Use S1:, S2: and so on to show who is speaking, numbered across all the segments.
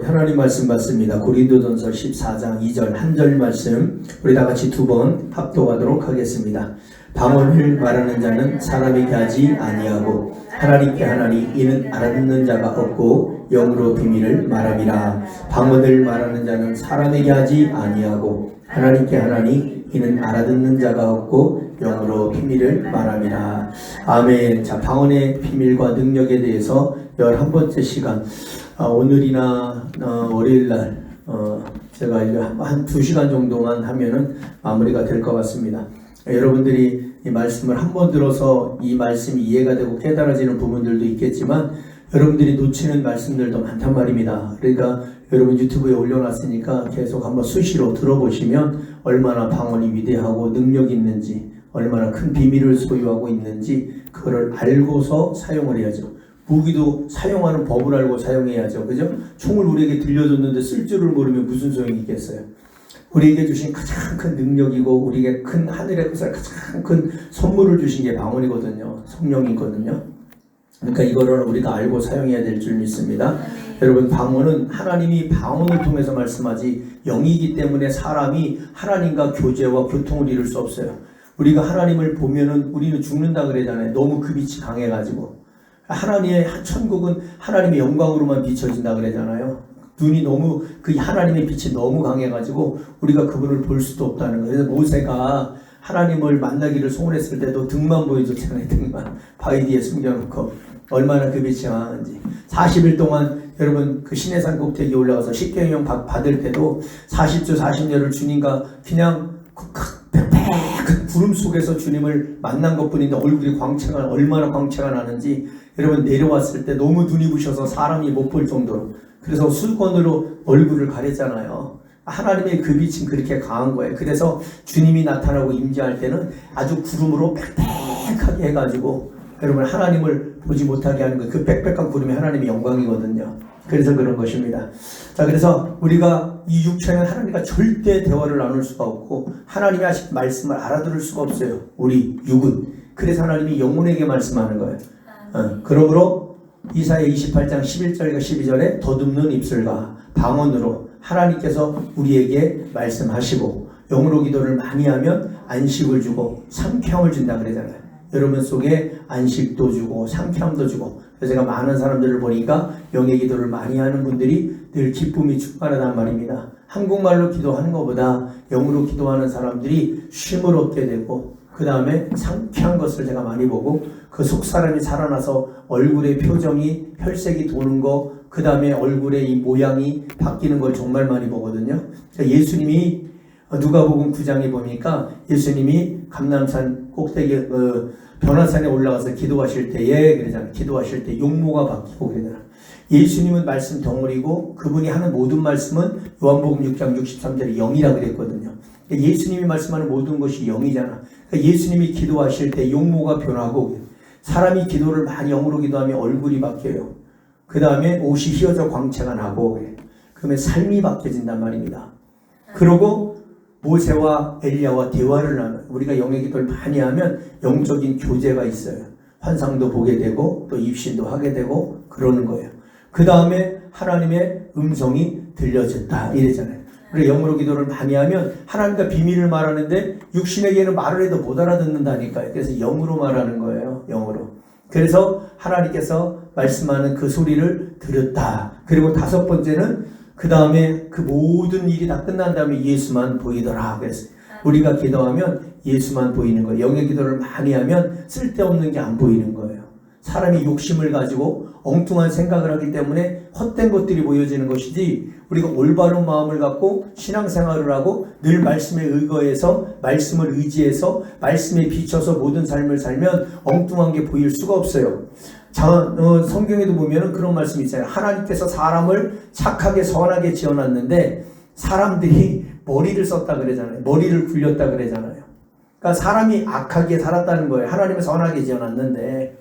S1: 하나님 말씀 받습니다. 고린도전서 14장 2절 한 절 말씀 우리 다 같이 두 번 합독하도록 하겠습니다. 방언을 말하는 자는 사람에게 하지 아니하고 하나님께 하나니 이는 알아듣는 자가 없고 영으로 비밀을 말함이라. 방언을 말하는 자는 사람에게 하지 아니하고 하나님께 하나니 이는 알아듣는 자가 없고 영으로 비밀을 말함이라. 아멘. 자, 방언의 비밀과 능력에 대해서 11번째 시간, 오늘이나 월요일날 제가 이제 한 2시간 정도만 하면은 마무리가 될 것 같습니다. 여러분들이 이 말씀을 한 번 들어서 이 말씀이 이해가 되고 깨달아지는 부분들도 있겠지만 여러분들이 놓치는 말씀들도 많단 말입니다. 그러니까 여러분 유튜브에 올려놨으니까 계속 한번 수시로 들어보시면 얼마나 방언이 위대하고 능력이 있는지, 얼마나 큰 비밀을 소유하고 있는지 그거를 알고서 사용을 해야죠. 무기도 사용하는 법을 알고 사용해야죠. 그죠? 총을 우리에게 들려줬는데 쓸 줄을 모르면 무슨 소용이 있겠어요? 우리에게 주신 가장 큰 능력이고 우리에게 큰 하늘의 가장 큰 선물을 주신 게 방언이거든요. 성령이거든요. 그러니까 이거를 우리가 알고 사용해야 될 줄 믿습니다. 여러분, 방언은 하나님이 방언을 통해서 말씀하지 영이기 때문에 사람이 하나님과 교제와 교통을 이룰 수 없어요. 우리가 하나님을 보면은 우리는 죽는다 그러잖아요. 너무 그 빛이 강해가지고. 하나님의 천국은 하나님의 영광으로만 비춰진다 그러잖아요. 눈이 너무 그 하나님의 빛이 너무 강해가지고 우리가 그분을 볼 수도 없다는 거예요. 그래서 모세가 하나님을 만나기를 소원했을 때도 등만 보여줬잖아요. 등만 바위 뒤에 숨겨놓고 얼마나 그 빛이 강한지. 40일 동안 여러분 그 시내산 꼭대기에 올라가서 십계명 받을 때도 40주 40년을 주님과 그냥 그 구름 속에서 주님을 만난 것뿐인데 얼굴이 광채가 얼마나 광채가 나는지 여러분 내려왔을 때 너무 눈이 부셔서 사람이 못 볼 정도로, 그래서 수건으로 얼굴을 가렸잖아요. 하나님의 그 빛은 그렇게 강한 거예요. 그래서 주님이 나타나고 임재할 때는 아주 구름으로 빽빽하게 해가지고 여러분 하나님을 보지 못하게 하는 거예요. 그 빽빽한 구름이 하나님의 영광이거든요. 그래서 그런 것입니다. 자, 그래서 우리가 이 육체는 하나님과 절대 대화를 나눌 수가 없고 하나님이 하신 말씀을 알아들을 수가 없어요. 우리 육은. 그래서 하나님이 영혼에게 말씀하는 거예요. 그러므로 이사야 28장 11절과 12절에 더듬는 입술과 방언으로 하나님께서 우리에게 말씀하시고 영으로 기도를 많이 하면 안식을 주고 상쾌함을 준다 그러잖아요. 여러분 속에 안식도 주고 상쾌함도 주고. 그래서 제가 많은 사람들을 보니까 영의 기도를 많이 하는 분들이 늘 기쁨이 충만하단 말입니다. 한국말로 기도하는 것보다 영으로 기도하는 사람들이 쉼을 얻게 되고 그 다음에 상쾌한 것을 제가 많이 보고 그 속 사람이 살아나서 얼굴의 표정이 혈색이 도는 거, 그 다음에 얼굴의 이 모양이 바뀌는 걸 정말 많이 보거든요. 예수님이 누가복음 9장에 보니까 예수님이 감람산 꼭대기 변화산에 올라가서 기도하실 때에 그러잖아요. 기도하실 때 용모가 바뀌고 그러잖아요. 예수님은 말씀 덩어리고 그분이 하는 모든 말씀은 요한복음 6장 63절에 영이라고 그랬거든요. 예수님이 말씀하는 모든 것이 영이잖아. 그러니까 예수님이 기도하실 때 용모가 변하고 사람이 기도를 많이 영으로 기도하면 얼굴이 바뀌어요. 그 다음에 옷이 휘어져 광채가 나고 그러면 삶이 바뀌어진단 말입니다. 그러고 모세와 엘리야와 대화를 나눠요. 우리가 영의 기도를 많이 하면 영적인 교제가 있어요. 환상도 보게 되고 또 입신도 하게 되고 그러는 거예요. 그 다음에 하나님의 음성이 들려졌다 이랬잖아요. 그리고 영으로 기도를 많이 하면 하나님과 비밀을 말하는데 육신에게는 말을 해도 못 알아듣는다니까요. 그래서 영으로 말하는 거예요. 영으로. 그래서 하나님께서 말씀하는 그 소리를 들었다. 그리고 5번째는 그 다음에 그 모든 일이 다 끝난 다음에 예수만 보이더라 그랬어요. 우리가 기도하면 예수만 보이는 거예요. 영의 기도를 많이 하면 쓸데없는 게 안 보이는 거예요. 사람이 욕심을 가지고 엉뚱한 생각을 하기 때문에 헛된 것들이 보여지는 것이지, 우리가 올바른 마음을 갖고 신앙생활을 하고 늘 말씀에 의거해서 말씀을 의지해서 말씀에 비춰서 모든 삶을 살면 엉뚱한 게 보일 수가 없어요. 성경에도 보면은 그런 말씀이 있잖아요. 하나님께서 사람을 착하게 선하게 지어놨는데 사람들이 머리를 썼다 그러잖아요. 머리를 굴렸다 그러잖아요. 그러니까 사람이 악하게 살았다는 거예요. 하나님은 선하게 지어놨는데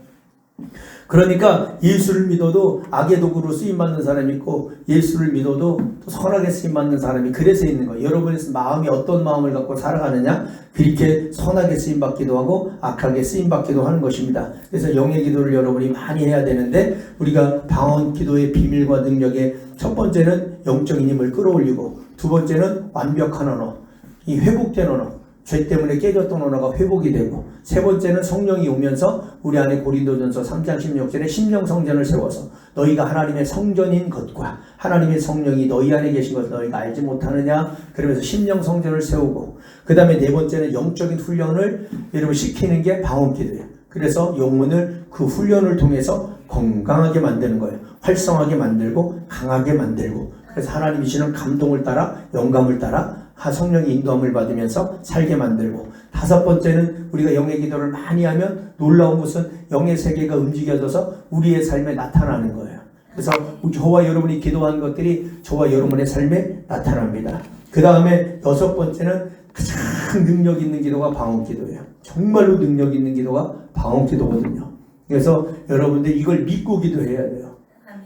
S1: 그러니까 예수를 믿어도 악의 도구로 쓰임받는 사람이 있고 예수를 믿어도 또 선하게 쓰임받는 사람이 그래서 있는 거예요. 여러분의 마음이 어떤 마음을 갖고 살아가느냐, 그렇게 선하게 쓰임받기도 하고 악하게 쓰임받기도 하는 것입니다. 그래서 영의 기도를 여러분이 많이 해야 되는데, 우리가 방언 기도의 비밀과 능력의 첫 번째는 영적인 힘을 끌어올리고, 두 번째는 완벽한 언어, 이 회복된 언어, 죄 때문에 깨졌던 언어가 회복이 되고, 세 번째는 성령이 오면서 우리 안에 고린도전서 3장 16절에 심령성전을 세워서 너희가 하나님의 성전인 것과 하나님의 성령이 너희 안에 계신 것을 너희가 알지 못하느냐, 그러면서 심령성전을 세우고, 그 다음에 네 번째는 영적인 훈련을 여러분 시키는 게 방언기도예요. 그래서 영혼을 그 훈련을 통해서 건강하게 만드는 거예요. 활성하게 만들고 강하게 만들고, 그래서 하나님이 주시는 감동을 따라, 영감을 따라 성령의 인도함을 받으면서 살게 만들고, 다섯 번째는 우리가 영의 기도를 많이 하면 놀라운 것은 영의 세계가 움직여져서 우리의 삶에 나타나는 거예요. 그래서 저와 여러분이 기도한 것들이 저와 여러분의 삶에 나타납니다. 그 다음에 여섯 번째는 가장 능력 있는 기도가 방언 기도예요. 정말로 능력 있는 기도가 방언 기도거든요. 그래서 여러분들 이걸 믿고 기도해야 돼요.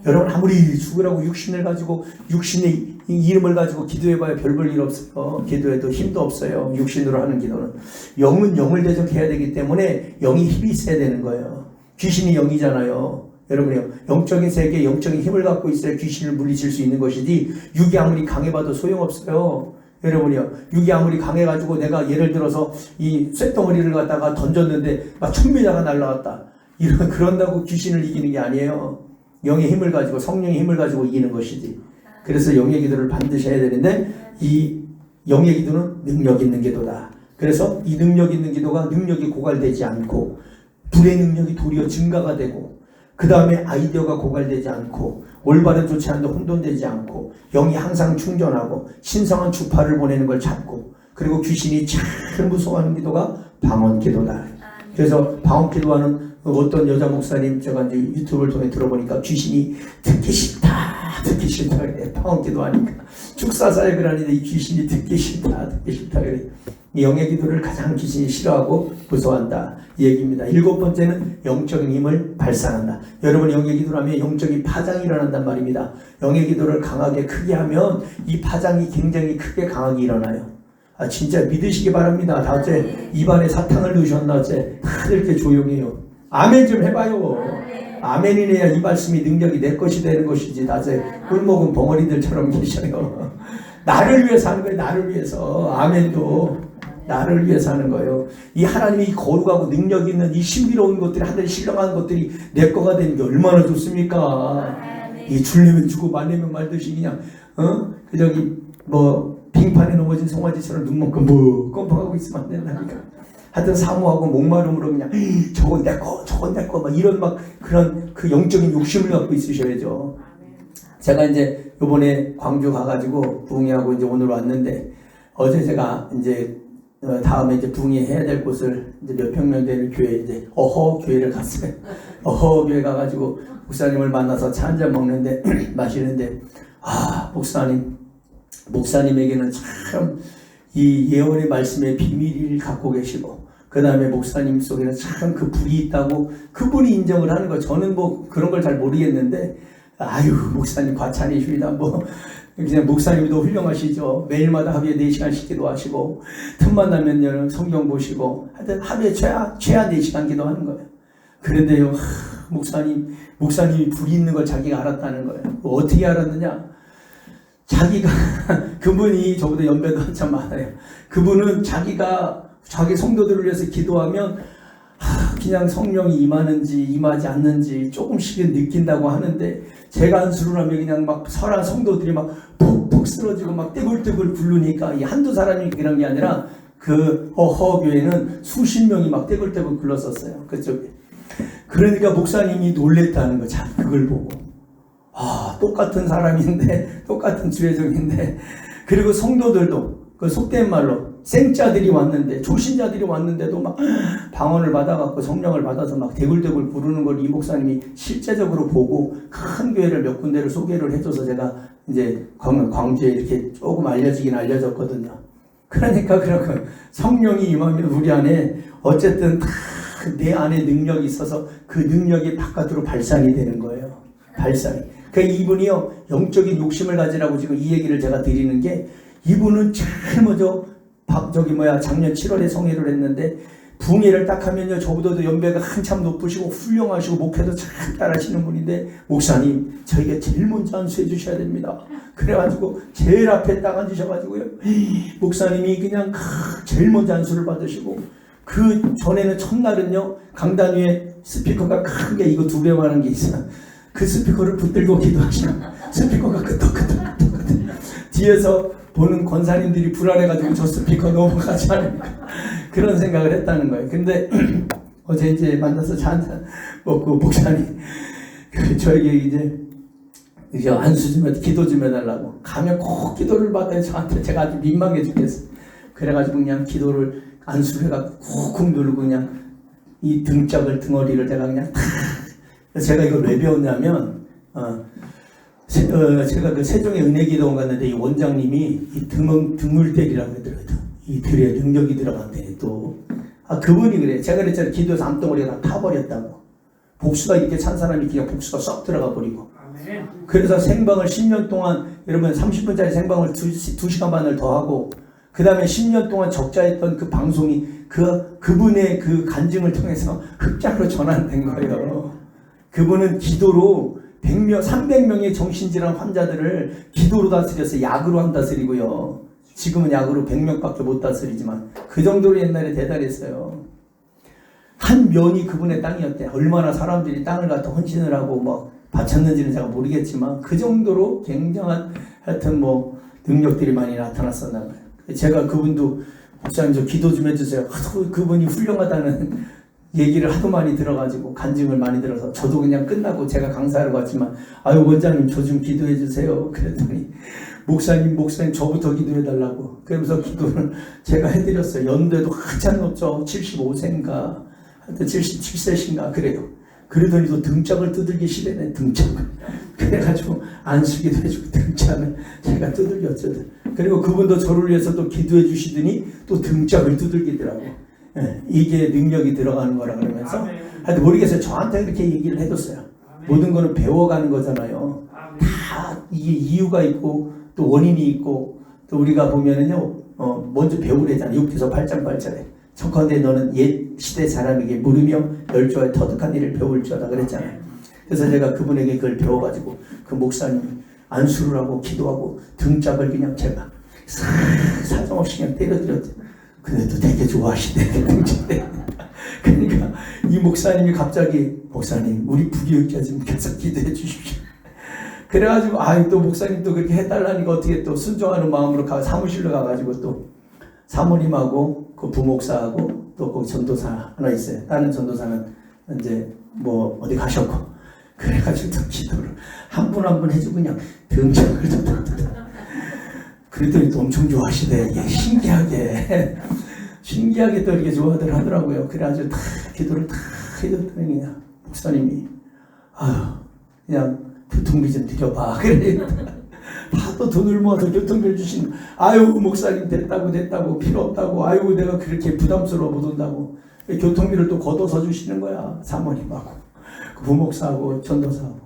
S1: 여러분 아무리 죽으라고 육신을 가지고, 육신의 이름을 가지고 기도해봐야 별 볼 일 없어요. 기도해도 힘도 없어요. 육신으로 하는 기도는. 영은 영을 대적해야 되기 때문에 영이 힘이 있어야 되는 거예요. 귀신이 영이잖아요. 여러분이요, 영적인 세계에 영적인 힘을 갖고 있어야 귀신을 물리칠 수 있는 것이지, 육이 아무리 강해봐도 소용없어요. 여러분이요, 육이 아무리 강해가지고 내가 예를 들어서 이 쇳덩어리를 갖다가 던졌는데 막 천비자가 날라왔다, 그런다고 귀신을 이기는 게 아니에요. 영의 힘을 가지고, 성령의 힘을 가지고 이기는 것이지. 그래서 영의 기도를 반드시 해야 되는데, 이 영의 기도는 능력 있는 기도다. 그래서 이 능력 있는 기도가 능력이 고갈되지 않고, 불의 능력이 도리어 증가가 되고, 그 다음에 아이디어가 고갈되지 않고, 올바른 조치 하는데 혼돈되지 않고, 영이 항상 충전하고 신성한 주파를 보내는 걸 찾고, 그리고 귀신이 참 무서워하는 기도가 방언 기도다. 그래서 방언 기도하는 어떤 여자 목사님 제가 이제 유튜브를 통해 들어보니까 귀신이 듣기 싫다 그래. 방언 기도하니까 축사사역을 하는데 이 귀신이 듣기 싫다 그래. 이 영의 기도를 가장 귀신이 싫어하고 무서워한다, 이 얘기입니다. 일곱 번째는 영적인 힘을 발산한다. 여러분, 영의 기도를 하면 영적인 파장이 일어난단 말입니다. 영의 기도를 강하게 크게 하면 이 파장이 굉장히 크게 강하게 일어나요. 진짜 믿으시기 바랍니다. 다 어째 입안에 사탕을 넣으셨나, 어째 다들 이렇게 조용해요. 아멘 좀 해봐요. 아멘이래야 이 말씀이 능력이 내 것이 되는 것이지, 낮에 꿀먹은 벙어리들처럼 계셔요. 나를 위해서 하는 거예요. 나를 위해서. 아멘도 나를 위해서 하는 거예요. 이 하나님이 거룩하고 능력 있는 이 신비로운 것들이, 하늘에 신령한 것들이 내 거가 되는 게 얼마나 좋습니까? 이 줄려면 주고 말려면 말듯이 그냥 빙판에 넘어진 송아지처럼 눈 먹고 껌뻑하고 있으면 안 된다니까. 하여튼 사모하고 목마름으로 그냥 저건 내 거 막 이런 막 그런 그 영적인 욕심을 갖고 있으셔야죠. 제가 이제 요번에 광주 가가지고 부흥회하고 이제 오늘 왔는데, 어제 제가 이제 다음에 이제 부흥회 해야 될 곳을 이제 몇 평면 되는 교회, 이제 어허 교회를 갔어요. 어허 교회 가가지고 목사님을 만나서 차 한잔 먹는데 마시는데, 목사님에게는 참 이 예언의 말씀의 비밀을 갖고 계시고, 그 다음에 목사님 속에는 참 그 불이 있다고 그분이 인정을 하는 거. 저는 뭐 그런 걸 잘 모르겠는데, 목사님 과찬이십니다. 그냥 목사님도 훌륭하시죠. 매일마다 하루에 4시간씩 기도하시고, 틈만 나면 성경 보시고, 하여튼 하루에 최하 4시간 기도하는 거예요. 그런데요, 목사님이 불이 있는 걸 자기가 알았다는 거예요. 어떻게 알았느냐? 자기가 그분이 저보다 연배도 한참 많아요. 그분은 자기 성도들을 위해서 기도하면 그냥 성령이 임하는지 임하지 않는지 조금씩은 느낀다고 하는데, 제가 안수를 하면 그냥 막 설한 성도들이 막 푹푹 쓰러지고 막 떼굴떼굴 굴르니까, 이 한두 사람이 그런 게 아니라 그 어허교회는 수십 명이 막 떼굴떼굴 굴렀었어요, 그쪽에. 그러니까 목사님이 놀랬다는 거, 참 그걸 보고. 똑같은 사람인데, 똑같은 주회종인데, 그리고 성도들도 그 속된 말로 생자들이 왔는데, 초신자들이 왔는데도 막 방언을 받아갖고 성령을 받아서 막 대굴대굴 부르는 걸 이 목사님이 실제적으로 보고 큰 교회를 몇 군데를 소개를 해줘서 제가 이제 광주에 이렇게 조금 알려지긴 알려졌거든요. 그러니까 그렇고 성령이 임하면 우리 안에 어쨌든 내 안에 능력이 있어서 그 능력이 바깥으로 발산이 되는 거예요. 발산이. 그러니까 이분이요, 영적인 욕심을 가지라고 지금 이 얘기를 제가 드리는 게, 이분은 제일 먼저 작년 7월에 성회를 했는데 붕해를 딱 하면요, 저보다도 연배가 한참 높으시고 훌륭하시고 목회도 잘 따라하시는 분인데, 목사님 저희가 제일 먼저 안수해 주셔야 됩니다. 그래가지고 제일 앞에 딱 앉으셔가지고요, 목사님이 그냥 제일 먼저 안수를 받으시고, 그 전에는 첫날은요, 강단 위에 스피커가 크게 이거 2배 많은 게 있어요. 그 스피커를 붙들고 기도하시면 스피커가 끄덕끄덕 뒤에서 보는 권사님들이 불안해가지고 저 스피커 넘어가지 않을까 그런 생각을 했다는 거예요. 근데 어제 이제 만나서 차 한잔 먹고, 목사님 저에게 이제 안수 좀 기도 좀 해달라고, 가면 꼭 기도를 받아요. 저한테. 제가 아주 민망해 죽겠어요. 그래가지고 그냥 기도를 안수를 해갖고 꾹꾹 누르고 그냥 이 등짝을, 내가 그냥 탁. 제가 이걸 왜 배웠냐면, 제가 그 세종의 은혜기도원 갔는데 이 원장님이 이 등을 때리라고 하더라고요. 이 들에 능력이 들어간대 또. 그분이 그래. 제가 그랬잖아요. 기도에서 암덩어리가 다 타버렸다고. 복수가 이렇게 찬 사람이 그냥 복수가 쏙 들어가 버리고. 그래서 생방을 10년 동안, 여러분 30분짜리 생방을 2시간 반을 더 하고, 그 다음에 10년 동안 적자했던 그 방송이 그분의 그 간증을 통해서 흑자로 전환된 거예요. 그분은 기도로 100명, 300명의 정신질환 환자들을 기도로 다스렸어요. 약으로 안 다스리고요. 지금은 약으로 100명밖에 못 다스리지만 그 정도로 옛날에 대단했어요. 한 면이 그분의 땅이었대. 얼마나 사람들이 땅을 갖다 헌신을 하고 뭐 바쳤는지는 제가 모르겠지만 그 정도로 굉장한 하여튼 뭐 능력들이 많이 나타났었나 봐요. 제가 그분도 목사님 저 기도 좀 해주세요. 하도 그분이 훌륭하다는 얘기를 하도 많이 들어가지고 간증을 많이 들어서 저도 그냥 끝나고 제가 강사하러 갔지만, 아유 원장님 저 좀 기도해 주세요. 그랬더니 목사님 저부터 기도해 달라고. 그러면서 기도를 제가 해드렸어요. 연대도 한참 높죠. 75세인가 하여튼 77세신가 그래요. 그러더니 또 등짝을 두들기 시대네. 등짝을. 그래가지고 안수기도 해주고 등짝을 제가 두들겼죠. 그리고 그분도 저를 위해서 또 기도해 주시더니 또 등짝을 두들기더라고. 예, 이게 능력이 들어가는 거라 그러면서 하여튼 모르겠어요. 저한테 그렇게 얘기를 해줬어요. 모든 거는 배워가는 거잖아요. 다 이게 이유가 있고 또 원인이 있고, 또 우리가 보면은요, 먼저 배우래잖아요. 6기서 8장 8절에 청컨대 너는 옛 시대 사람에게 물으며 열조의 터득한 일을 배울 줄다 그랬잖아요. 그래서 제가 그분에게 그걸 배워가지고 그 목사님이 안수를 하고 기도하고 등짝을 그냥 제가 사정없이 그냥 때려드렸죠. 근데 또 되게 좋아하시네. 그러니까 이 목사님이 갑자기 목사님 우리 부교육자 좀 계속 기도해 주십시오. 그래가지고 또 목사님 또 그렇게 해달라니까 어떻게 또 순종하는 마음으로 사무실로 가가지고 또 사모님하고 그 부목사하고 또 거기 전도사 하나 있어요. 다른 전도사는 이제 뭐 어디 가셨고, 그래가지고 또 기도를 한 분 한 분 해주고 그냥 등짝을 그랬더니 또 엄청 좋아하시네. 이게 신기하게 또 이렇게 좋아들 하더라고요. 그래가지고 다 기도를 다 해줬더니 그냥 목사님이 그냥 교통비 좀 드려봐. 그래. 또 돈을 모아서 교통비를 주신, 목사님 됐다고 필요 없다고, 내가 그렇게 부담스러워 못 온다고 교통비를 또 걷어서 주시는 거야. 사모님하고 그 부목사하고 전도사하고.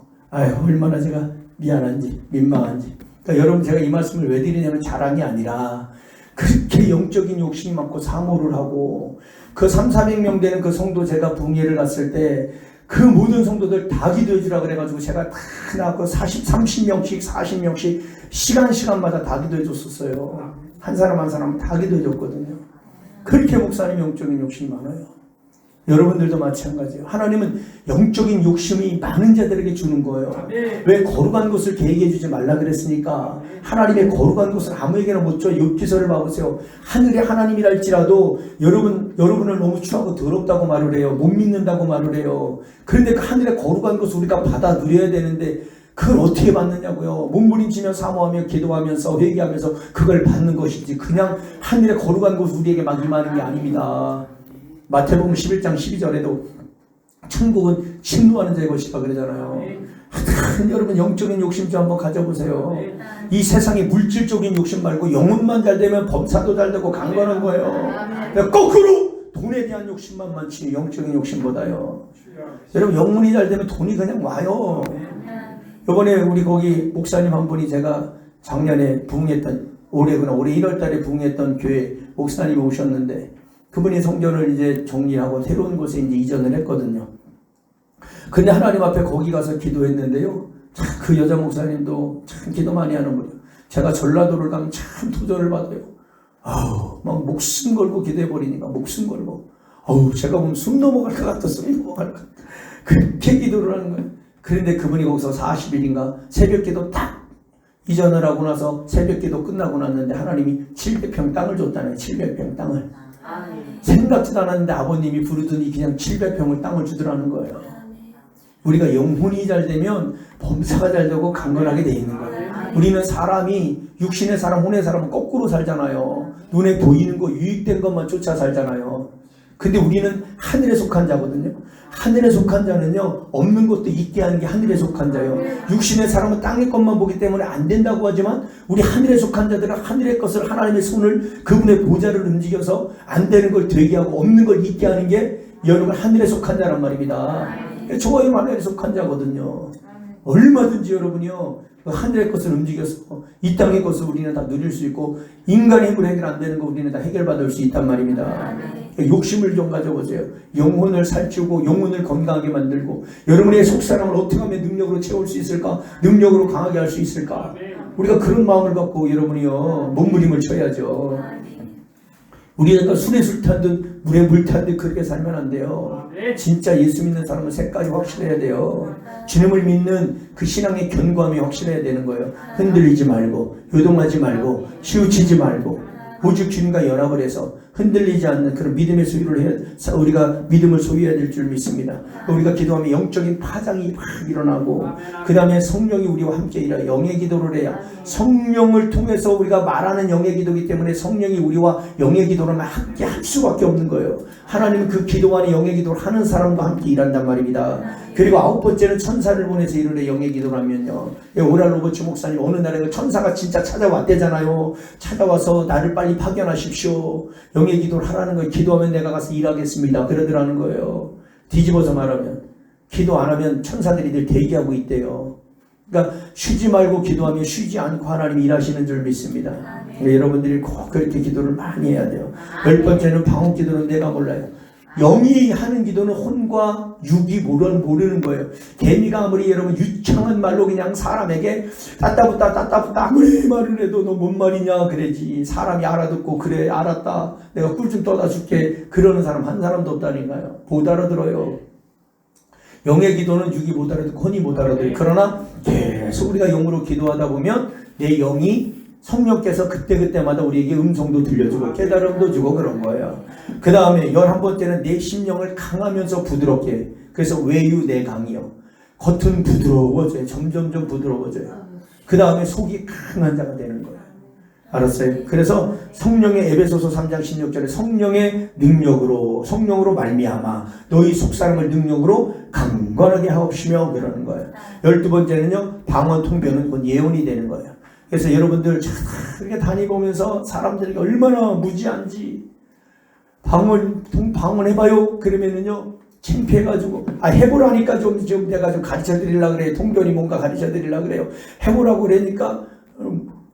S1: 얼마나 제가 미안한지 민망한지. 그러니까 여러분 제가 이 말씀을 왜 드리냐면 자랑이 아니라, 그렇게 영적인 욕심이 많고 사모를 하고 그 300~400명 되는 그 성도 제가 붕예를 갔을 때 그 모든 성도들 다 기도해 주라 그래가지고 제가 다 나가고 30명씩 40명씩 시간마다 다 기도해 줬었어요. 한 사람 한 사람 다 기도해 줬거든요. 그렇게 목사님 영적인 욕심이 많아요. 여러분들도 마찬가지예요. 하나님은 영적인 욕심이 많은 자들에게 주는 거예요. 왜 거룩한 것을 계획해 주지 말라 그랬습니까? 하나님의 거룩한 것을 아무에게나 못 줘. 욥기서를 봐보세요. 하늘의 하나님이랄지라도 여러분을 너무 추하고 더럽다고 말을 해요. 못 믿는다고 말을 해요. 그런데 그 하늘의 거룩한 것을 우리가 받아 누려야 되는데 그걸 어떻게 받느냐고요. 몸부림치며 사모하며 기도하면서 회개하면서 그걸 받는 것이지, 그냥 하늘의 거룩한 것을 우리에게 막 임하는 게 아닙니다. 마태복음 11장 12절에도 천국은 침노하는 자의 것이다 그러잖아요. 여러분 영적인 욕심 좀 한번 가져보세요. 이 세상에 물질적인 욕심 말고 영혼만 잘 되면 범사도 잘 되고 강건한 거예요. 거꾸로 돈에 대한 욕심만 많지 영적인 욕심보다요. 여러분 영문이 잘 되면 돈이 그냥 와요. 이번에 우리 거기 목사님 한 분이 제가 작년에 부흥했던 올해 1월 달에 부흥했던 교회 목사님이 오셨는데 그분이 성전을 이제 정리하고 새로운 곳에 이제 이전을 했거든요. 근데 하나님 앞에 거기 가서 기도했는데요. 참 그 여자 목사님도 참 기도 많이 하는 분이에요. 제가 전라도를 가면 참 도전을 받아요. 막 목숨 걸고 기도해버리니까 목숨 걸고. 제가 보면 숨 넘어갈 것 같아, 숨 넘어갈 것 같아. 그렇게 기도를 하는 거예요. 그런데 그분이 거기서 40일인가 새벽 기도 딱 이전을 하고 나서 새벽 기도 끝나고 났는데 하나님이 700평 땅을 줬다네요. 700평 땅을. 생각지도 않았는데 아버님이 부르더니 그냥 700평을 땅을 주더라는 거예요. 우리가 영혼이 잘 되면 범사가 잘 되고 강건하게 돼 있는 거예요. 우리는 사람이 육신의 사람, 혼의 사람은 거꾸로 살잖아요. 눈에 보이는 거 유익된 것만 쫓아 살잖아요. 근데 우리는 하늘에 속한 자거든요. 하늘에 속한 자는요, 없는 것도 있게 하는 게 하늘에 속한 자예요. 육신의 사람은 땅의 것만 보기 때문에 안 된다고 하지만 우리 하늘에 속한 자들은 하늘의 것을 하나님의 손을 그분의 보좌를 움직여서 안 되는 걸 되게 하고 없는 걸 있게 하는 게 여러분 하늘에 속한 자란 말입니다. 저와 하늘에 속한 자거든요. 얼마든지 여러분이요 하늘의 것을 움직여서 이 땅의 것을 우리는 다 누릴 수 있고 인간의 힘으로 해결 안 되는 거 우리는 다 해결받을 수 있단 말입니다. 욕심을 좀 가져보세요. 영혼을 살찌우고 영혼을 건강하게 만들고 여러분의 속사람을 어떻게 하면 능력으로 채울 수 있을까? 능력으로 강하게 할 수 있을까? 우리가 그런 마음을 갖고 여러분이요 몸부림을 쳐야죠. 우리가 술에 술 탄 듯 물에 물 탄 듯 그렇게 살면 안 돼요. 진짜 예수 믿는 사람은 색깔이 확실해야 돼요. 주님을 믿는 그 신앙의 견고함이 확실해야 되는 거예요. 흔들리지 말고 요동하지 말고 치우치지 말고 오직 주님과 연합을 해서 흔들리지 않는 그런 믿음의 소유를 해야 우리가 믿음을 소유해야 될 줄 믿습니다. 우리가 기도하면 영적인 파장이 막 일어나고 그 다음에 성령이 우리와 함께 일하여 영의 기도를 해야 성령을 통해서 우리가 말하는 영의 기도이기 때문에 성령이 우리와 영의 기도를 함께 할 수밖에 없는 거예요. 하나님은 그 기도 안에 영의 기도를 하는 사람과 함께 일한단 말입니다. 그리고 9번째는 천사를 보내서 이르되 영의 기도를 하면요. 오랄 로버츠 목사님 어느 날에 천사가 진짜 찾아왔대잖아요. 찾아와서 나를 빨리 파견하십시오. 영의 기도를 하라는 거예요. 기도하면 내가 가서 일하겠습니다. 그러더라는 거예요. 뒤집어서 말하면 기도 안 하면 천사들이 늘 대기하고 있대요. 그러니까 쉬지 말고 기도하면 쉬지 않고 하나님이 일하시는 줄 믿습니다. 여러분들이 꼭 그렇게 기도를 많이 해야 돼요. 10번째는 방언 기도는 내가 몰라요. 영이 하는 기도는 혼과 육이 모르는 거예요. 개미가 아무리 여러분 유창한 말로 그냥 사람에게 따따붙다 아무리 말을 해도 너 뭔 말이냐 그러지. 사람이 알아듣고 그래 알았다 내가 꿀 좀 떠다 줄게 그러는 사람 한 사람도 없다니까요. 못 알아들어요. 영의 기도는 육이 못 알아듣고 혼이 못 알아들어요. 그러나 계속 우리가 영으로 기도하다 보면 내 영이 성령께서 그때그때마다 우리에게 음성도 들려주고 깨달음도 주고 그런 거예요. 그 다음에 11번째는 내 심령을 강하면서 부드럽게. 그래서 외유 내 강이요. 겉은 부드러워져요. 점점점 부드러워져요. 그 다음에 속이 강한 자가 되는 거예요. 알았어요? 그래서 성령의 에베소서 3장 16절에 성령의 능력으로 성령으로 말미암아 너희 속사람을 능력으로 강건하게 하옵시며 그러는 거예요. 12번째는요. 방언 통변은 곧 예언이 되는 거예요. 그래서 여러분들 이렇게 다니면서 사람들이 얼마나 무지한지 방언 해봐요. 그러면은요 창피해가지고 해보라니까 좀 내가 좀 가르쳐 드리려고 그래요. 통변이 뭔가 가르쳐 드리려고 그래요. 해보라고 그러니까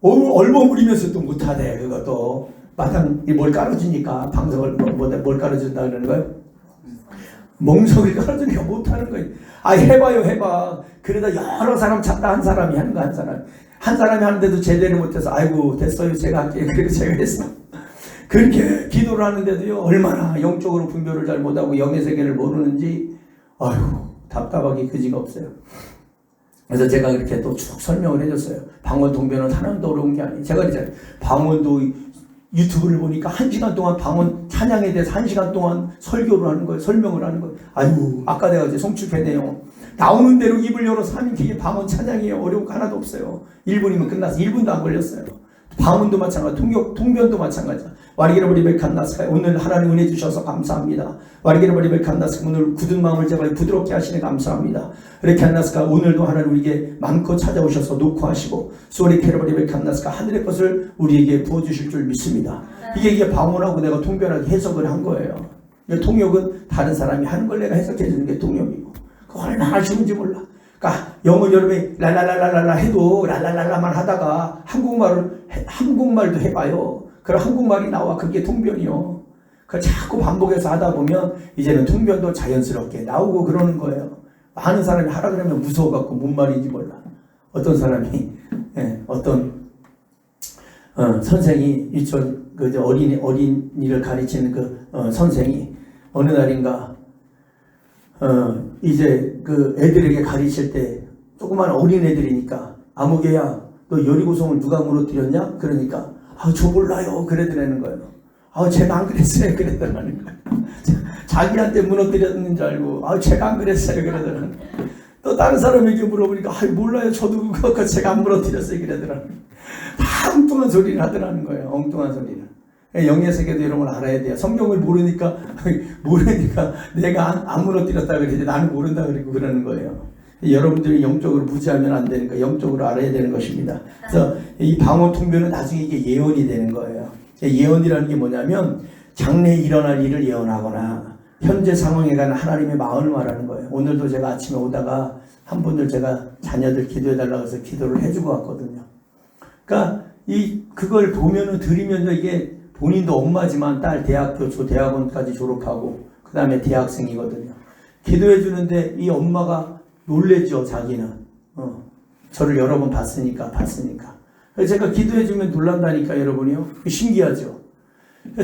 S1: 얼버무리면서 또 못하대. 그것도 마당 뭘 깔아주니까 방송을 뭘 깔아준다 그러는 거예요. 멍석을 깔아주니까 못하는 거예요. 해봐요 해봐. 그러다 여러 사람 찾다 한 사람이 하는 거 한 사람이 하는데도 제대로 못해서 아이고 됐어요 제가 할게요. 그리고 제가 했어. 그렇게 기도를 하는데도요 얼마나 영적으로 분별을 잘 못하고 영의 세계를 모르는지 답답하기 그지가 없어요. 그래서 제가 이렇게 또 쭉 설명을 해줬어요. 방언 통변은 하나도 어려운 게 아니에요. 제가 그랬잖아요. 방언도 유튜브를 보니까 1시간 동안 방언 찬양에 대해서 1시간 동안 설교를 하는 거예요. 설명을 하는 거예요. 아까 내가 이제 송출했네요. 나오는 대로 입을 열어서 하는 게 방언 찬양이에요. 어려운 거 하나도 없어요. 1분이면 끝났어. 1분도 안 걸렸어요. 방언도 마찬가지, 통변도 마찬가지야. 와리게르버리벨 칸나스카 오늘 하나님 은혜 주셔서 감사합니다. 와리게르버리벨 칸나스카 오늘 굳은 마음을 제발 부드럽게 하시네 감사합니다. 이렇게 칸나스카 오늘도 하나님 우리에게 마음껏 찾아오셔서 녹화하시고 소리케르버리벨 칸나스카 하늘의 것을 우리에게 부어주실 줄 믿습니다. 이게 방언하고 내가 통변하게 해석을 한 거예요. 통역은 다른 사람이 하는 걸 내가 해석해 주는 게 통역이고, 그거 얼마나 쉬운지 몰라. 그러니까 영어 여러분이 랄랄랄랄라 해도 랄랄랄라만 하다가 한국말도 해봐요. 그럼 한국말이 나와. 그게 통변이요. 그 자꾸 반복해서 하다 보면 이제는 통변도 자연스럽게 나오고 그러는 거예요. 많은 사람이 하라 그러면 무서워갖고 뭔 말인지 몰라. 어떤 사람이 어떤 선생이 어린이를 가르치는 선생이 어느 날인가 이제 그 애들에게 가르칠 때 조그만 어린 애들이니까 아무개야 너 여리고성을 누가 무너뜨렸냐? 그러니까 저 몰라요 그러더라는 거예요. 제가 안 그랬어요 그러더라는 거예요. 자기한테 무너뜨렸는 줄 알고 제가 안 그랬어요 그러더라는 거예요. 또 다른 사람에게 물어보니까 몰라요 저도 그거 제가 안 무너뜨렸어요 그러더라는 거예요. 다 엉뚱한 소리를 하더라는 거예요. 엉뚱한 소리를. 영의 세계도 이런 걸 알아야 돼요. 성경을 모르니까 내가 안 무너뜨렸다 그러지 나는 모른다 그러고 그러는 거예요. 여러분들이 영적으로 무지하면 안 되니까 영적으로 알아야 되는 것입니다. 그래서 이 방언 통변은 나중에 이게 예언이 되는 거예요. 예언이라는 게 뭐냐면 장래에 일어날 일을 예언하거나 현재 상황에 관한 하나님의 마음을 말하는 거예요. 오늘도 제가 아침에 오다가 한 분들 제가 자녀들 기도해달라고 해서 기도를 해주고 왔거든요. 그러니까 그걸 보면은 들으면서 이게 본인도 엄마지만 딸 대학교 대학원까지 졸업하고 그 다음에 대학생이거든요. 기도해 주는데 이 엄마가 놀랬죠. 자기는 저를 여러 번 봤으니까. 그래서 제가 기도해 주면 놀란다니까 여러분이요. 신기하죠.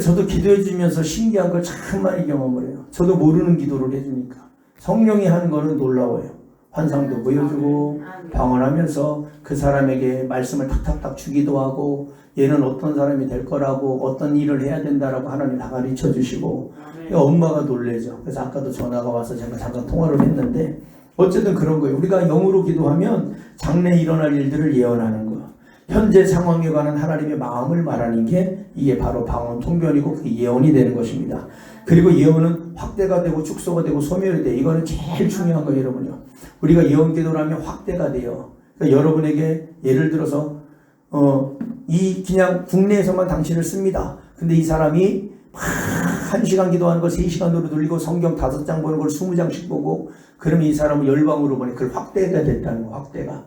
S1: 저도 기도해 주면서 신기한 걸 참 많이 경험을 해요. 저도 모르는 기도를 해주니까 성령이 하는 거는 놀라워요. 환상도 보여주고 방언하면서 그 사람에게 말씀을 탁탁탁 주기도 하고 얘는 어떤 사람이 될 거라고 어떤 일을 해야 된다라고 하나님 다 가르쳐 주시고 엄마가 놀래죠. 그래서 아까도 전화가 와서 제가 잠깐 통화를 했는데 어쨌든 그런 거예요. 우리가 영으로 기도하면 장래에 일어날 일들을 예언하는 거. 현재 상황에 관한 하나님의 마음을 말하는 게 이게 바로 방언 통변이고 그게 예언이 되는 것입니다. 그리고 예언은 확대가 되고 축소가 되고 소멸이 돼요. 이거는 제일 중요한 거예요, 여러분요. 우리가 예언 기도를 하면 확대가 돼요. 그러니까 여러분에게 예를 들어서 그냥 국내에서만 당신을 씁니다. 근데 이 사람이 1시간 기도하는 걸 3시간으로 돌리고 성경 5장 보는 걸 20장씩 보고 그러면 이 사람을 열방으로 보내. 그걸 확대가 됐다는 거, 확대가.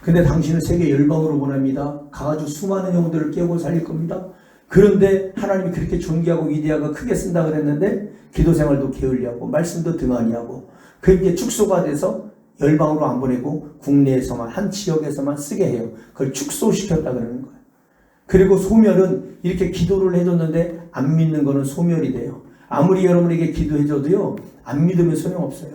S1: 근데 당신을 세계 열방으로 보냅니다. 가가지고 수많은 영들을 깨우고 살릴 겁니다. 그런데 하나님이 그렇게 존귀하고 위대하고 크게 쓴다 그랬는데 기도 생활도 게을리하고 말씀도 등한히하고 그게 축소가 돼서 열방으로 안 보내고 국내에서만 한 지역에서만 쓰게 해요. 그걸 축소시켰다 그러는 거예요. 그리고 소멸은 이렇게 기도를 해줬는데 안 믿는 거는 소멸이 돼요. 아무리 여러분에게 기도해줘도요 안 믿으면 소용없어요.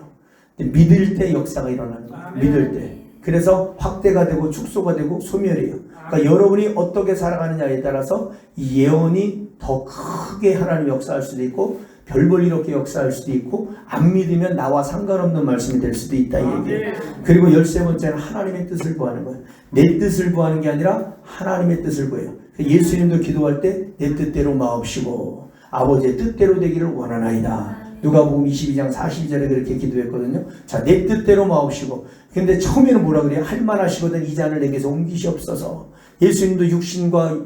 S1: 믿을 때 역사가 일어나는 거예요. 믿을 때. 그래서 확대가 되고 축소가 되고 소멸이에요. 그러니까 여러분이 어떻게 살아가느냐에 따라서 이 예언이 더 크게 하나님 역사할 수도 있고 별볼 이렇게 역사할 수도 있고 안 믿으면 나와 상관없는 말씀이 될 수도 있다 이 얘기예요. 그리고 13번째는 하나님의 뜻을 구하는 거예요. 내 뜻을 구하는 게 아니라 하나님의 뜻을 구해요. 예수님도 기도할 때 내 뜻대로 마옵시고 아버지의 뜻대로 되기를 원하나이다. 누가복음 22장 42절에 그렇게 기도했거든요. 자, 내 뜻대로 마옵시고. 근데 처음에는 뭐라 그래요? 할만하시거든 이 잔을 내게서 옮기시옵소서. 예수님도 육신과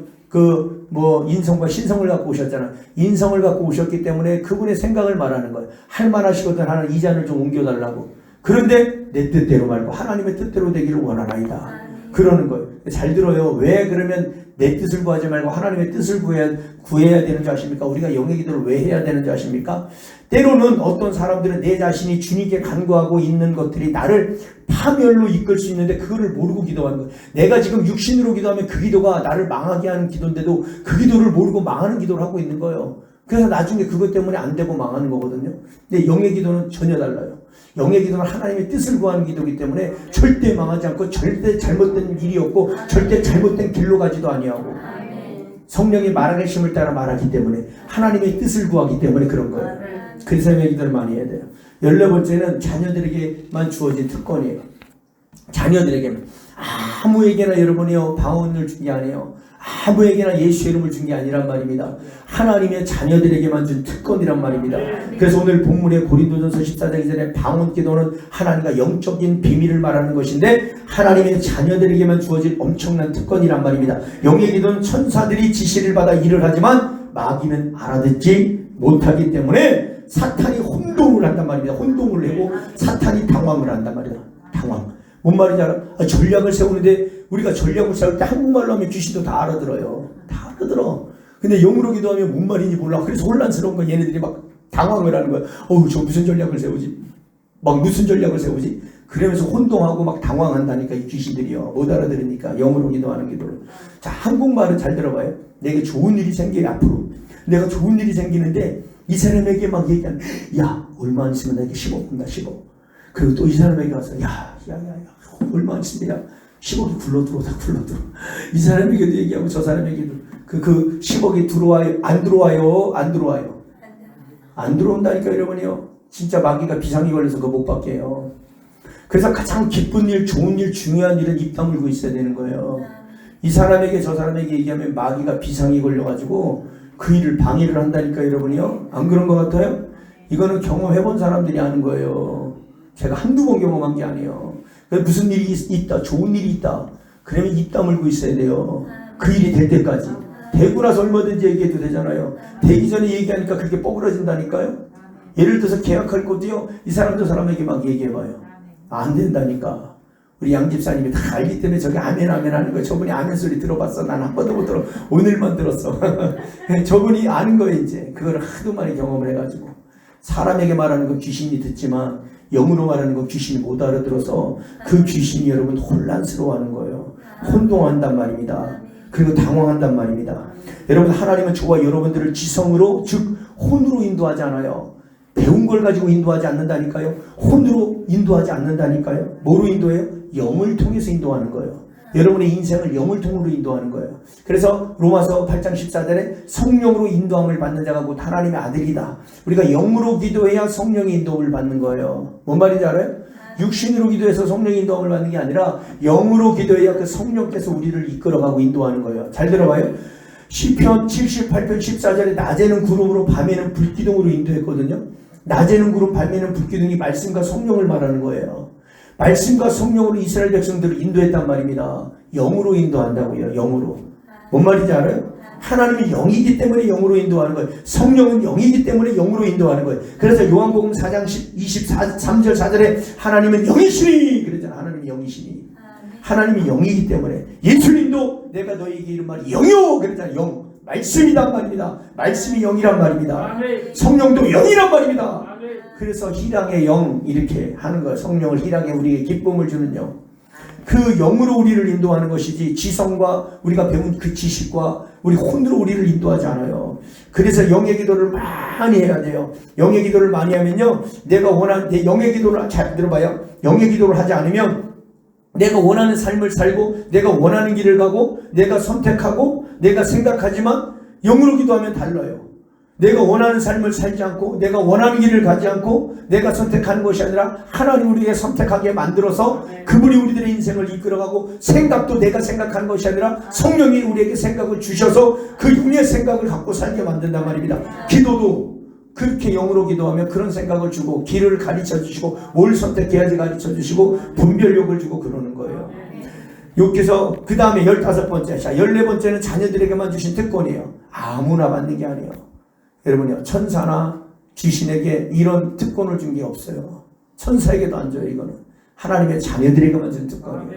S1: 인성과 신성을 갖고 오셨잖아요. 인성을 갖고 오셨기 때문에 그분의 생각을 말하는 거예요. 할만하시거든 하나님 이 잔을 좀 옮겨달라고. 그런데 내 뜻대로 말고 하나님의 뜻대로 되기를 원하나이다. 그러는 거예요. 잘 들어요. 왜 그러면 내 뜻을 구하지 말고 하나님의 뜻을 구해야 되는 줄 아십니까? 우리가 영의 기도를 왜 해야 되는 줄 아십니까? 때로는 어떤 사람들은 내 자신이 주님께 간구하고 있는 것들이 나를 파멸로 이끌 수 있는데 그거를 모르고 기도하는 거예요. 내가 지금 육신으로 기도하면 그 기도가 나를 망하게 하는 기도인데도 그 기도를 모르고 망하는 기도를 하고 있는 거예요. 그래서 나중에 그것 때문에 안 되고 망하는 거거든요. 근데 영의 기도는 전혀 달라요. 영의 기도는 하나님의 뜻을 구하는 기도이기 때문에 절대 망하지 않고 절대 잘못된 일이 없고 절대 잘못된 길로 가지도 아니하고 성령의 말하심을 따라 말하기 때문에 하나님의 뜻을 구하기 때문에 그런 거예요. 그래서 영의 기도를 많이 해야 돼요. 14번째는 자녀들에게만 주어진 특권이에요. 자녀들에게만. 아무에게나 여러분이요 방언을 준 게 아니에요. 아무에게나 예수의 이름을 준 게 아니란 말입니다. 하나님의 자녀들에게만 준 특권이란 말입니다. 그래서 오늘 본문의 고린도전서 14장 2절에 방언 기도는 하나님과 영적인 비밀을 말하는 것인데 하나님의 자녀들에게만 주어진 엄청난 특권이란 말입니다. 영의 기도는 천사들이 지시를 받아 일을 하지만 마귀는 알아듣지 못하기 때문에 사탄이 혼동을 한단 말입니다. 혼동을 내고 사탄이 당황을 한단 말이다. 당황. 뭔 말인지 알아? 전략을 세우는데 우리가 전략을 세울 때 한국말로 하면 귀신도 다 알아들어요. 다 알아들어. 근데 영으로 기도하면 뭔 말인지 몰라. 그래서 혼란스러운 거 얘네들이 막 당황을 하는 거야. 저 무슨 전략을 세우지? 막 무슨 전략을 세우지? 그러면서 혼동하고 막 당황한다니까 이 귀신들이요. 못 알아들으니까 영으로 기도하는 기도를. 자, 한국말은 잘 들어봐요. 내게 좋은 일이 생겨요. 앞으로 내가 좋은 일이 생기는데 이 사람에게 막 얘기하는, 야 얼마 안 있으면 내게 10억 준다 10억. 그리고 또 이 사람에게 와서 야 얼마 안 있으면 10억이 굴러들어오다. 이 사람에게도 얘기하고 저 사람에게도 그 10억이 들어와요? 안 들어와요? 안 들어와요? 안 들어온다니까 여러분이요. 진짜 마귀가 비상이 걸려서 그거 못 받게 해요. 그래서 가장 기쁜 일, 좋은 일, 중요한 일은 입 다물고 있어야 되는 거예요. 이 사람에게 저 사람에게 얘기하면 마귀가 비상이 걸려가지고 그 일을 방해를 한다니까 여러분이요. 안 그런 것 같아요? 이거는 경험해본 사람들이 아는 거예요. 제가 한두 번 경험한 게 아니에요. 무슨 일이 있다, 좋은 일이 있다, 그러면 입 다물고 있어야 돼요. 그 일이 될 때까지. 되고 나서 얼마든지 얘기해도 되잖아요. 되기 전에 얘기하니까 그렇게 뻐그러진다니까요. 예를 들어서 계약할 것도요, 이 사람 저 사람에게 막 얘기해봐요. 안 된다니까. 우리 양 집사님이 다 알기 때문에 저기 아멘 하는 거예요. 저분이 아멘 소리 들어봤어? 난 한 번도 못 들어. 오늘만 들었어. 저분이 아는 거예요. 이제 그걸 하도 많이 경험을 해가지고. 사람에게 말하는 건 귀신이 듣지만 영으로 말하는 건 귀신이 못 알아들어서 그 귀신이 여러분 혼란스러워하는 거예요. 혼동한단 말입니다. 그리고 당황한단 말입니다. 여러분, 하나님은 저와 여러분들을 지성으로, 즉 혼으로 인도하지 않아요. 배운 걸 가지고 인도하지 않는다니까요. 혼으로 인도하지 않는다니까요. 뭐로 인도해요? 영을 통해서 인도하는 거예요. 여러분의 인생을 영을 통으로 인도하는 거예요. 그래서 로마서 8장 14절에 성령으로 인도함을 받는 자가 곧 하나님의 아들이다. 우리가 영으로 기도해야 성령의 인도함을 받는 거예요. 뭔 말인지 알아요? 육신으로 기도해서 성령의 인도함을 받는 게 아니라 영으로 기도해야 그 성령께서 우리를 이끌어가고 인도하는 거예요. 잘 들어봐요. 시편 78편 14절에 낮에는 구름으로 밤에는 불기둥으로 인도했거든요. 낮에는 구름, 밤에는 불기둥이 말씀과 성령을 말하는 거예요. 말씀과 성령으로 이스라엘 백성들을 인도했단 말입니다. 영으로 인도한다고요. 영으로. 뭔 말인지 알아요? 하나님이 영이기 때문에 영으로 인도하는 거예요. 성령은 영이기 때문에 영으로 인도하는 거예요. 그래서 요한복음 4장 23절 4절에 하나님은 영이시니 그러잖아. 하나님이 영이시니. 하나님이 영이기 때문에. 예수님도 내가 너희에게 이른 말이 영이요 그랬잖아요. 영. 말씀이란 말입니다. 말씀이 영이란 말입니다. 성령도 영이란 말입니다. 그래서 희랑의 영 이렇게 하는 거예요. 성령을 희랑에 우리에게 기쁨을 주는 영. 그 영으로 우리를 인도하는 것이지 지성과 우리가 배운 그 지식과 우리 혼으로 우리를 인도하지 않아요. 그래서 영의 기도를 많이 해야 돼요. 영의 기도를 많이 하면요, 내가 원하는 내 영의 기도를 잘 들어봐요. 영의 기도를 하지 않으면 내가 원하는 삶을 살고 내가 원하는 길을 가고 내가 선택하고 내가 생각하지만 영으로 기도하면 달라요. 내가 원하는 삶을 살지 않고 내가 원하는 길을 가지 않고 내가 선택하는 것이 아니라 하나님 우리에게 선택하게 만들어서 그분이 우리들의 인생을 이끌어가고 생각도 내가 생각하는 것이 아니라 성령이 우리에게 생각을 주셔서 그 영의 생각을 갖고 살게 만든단 말입니다. 기도도 그렇게 영으로 기도하면 그런 생각을 주고 길을 가르쳐 주시고 뭘 선택해야지 가르쳐 주시고 분별력을 주고 그러는 거예요. 여기서 그 다음에 15번째, 14번째는 자녀들에게만 주신 특권이에요. 아무나 받는 게 아니에요. 여러분요, 천사나 귀신에게 이런 특권을 준 게 없어요. 천사에게도 안 줘요. 이거는 하나님의 자녀들에게만 준 특권이에요.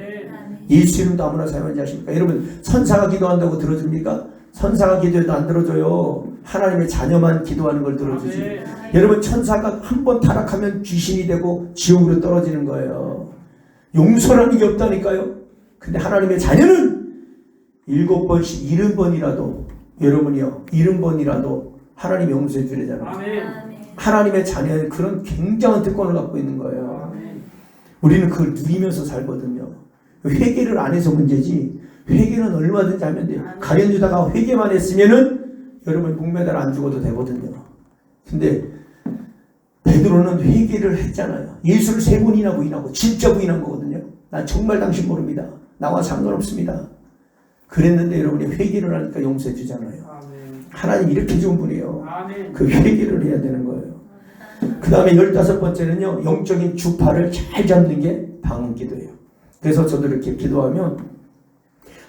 S1: 예수 이름도 아무나 사용하지 않습니까? 여러분, 천사가 기도한다고 들어줍니까? 천사가 기도해도 안 들어줘요. 하나님의 자녀만 기도하는 걸 들어주지. 여러분, 천사가 한 번 타락하면 귀신이 되고 지옥으로 떨어지는 거예요. 용서라는 게 없다니까요. 근데 하나님의 자녀는 7번씩 70번이라도 여러분이요, 70번이라도 하나님 용서해 주려잖아요. 하나님의 자녀는 그런 굉장한 특권을 갖고 있는 거예요. 우리는 그걸 누리면서 살거든요. 회개를 안 해서 문제지, 회개는 얼마든지 하면 돼요. 가룟 유다가 회개만 했으면은 여러분 목매달 안 죽어도 되거든요. 근데 베드로는 회개를 했잖아요. 예수를 3번이나 부인하고 진짜 부인한 거거든요. 난 정말 당신 모릅니다. 나와 상관없습니다. 그랬는데 여러분이 회개를 하니까 용서해 주잖아요. 하나님 이렇게 좋은 분이에요. 그 회개를 해야 되는 거예요. 그 다음에 15번째는요, 영적인 주파를 잘 잡는 게 방언기도예요. 그래서 저도 이렇게 기도하면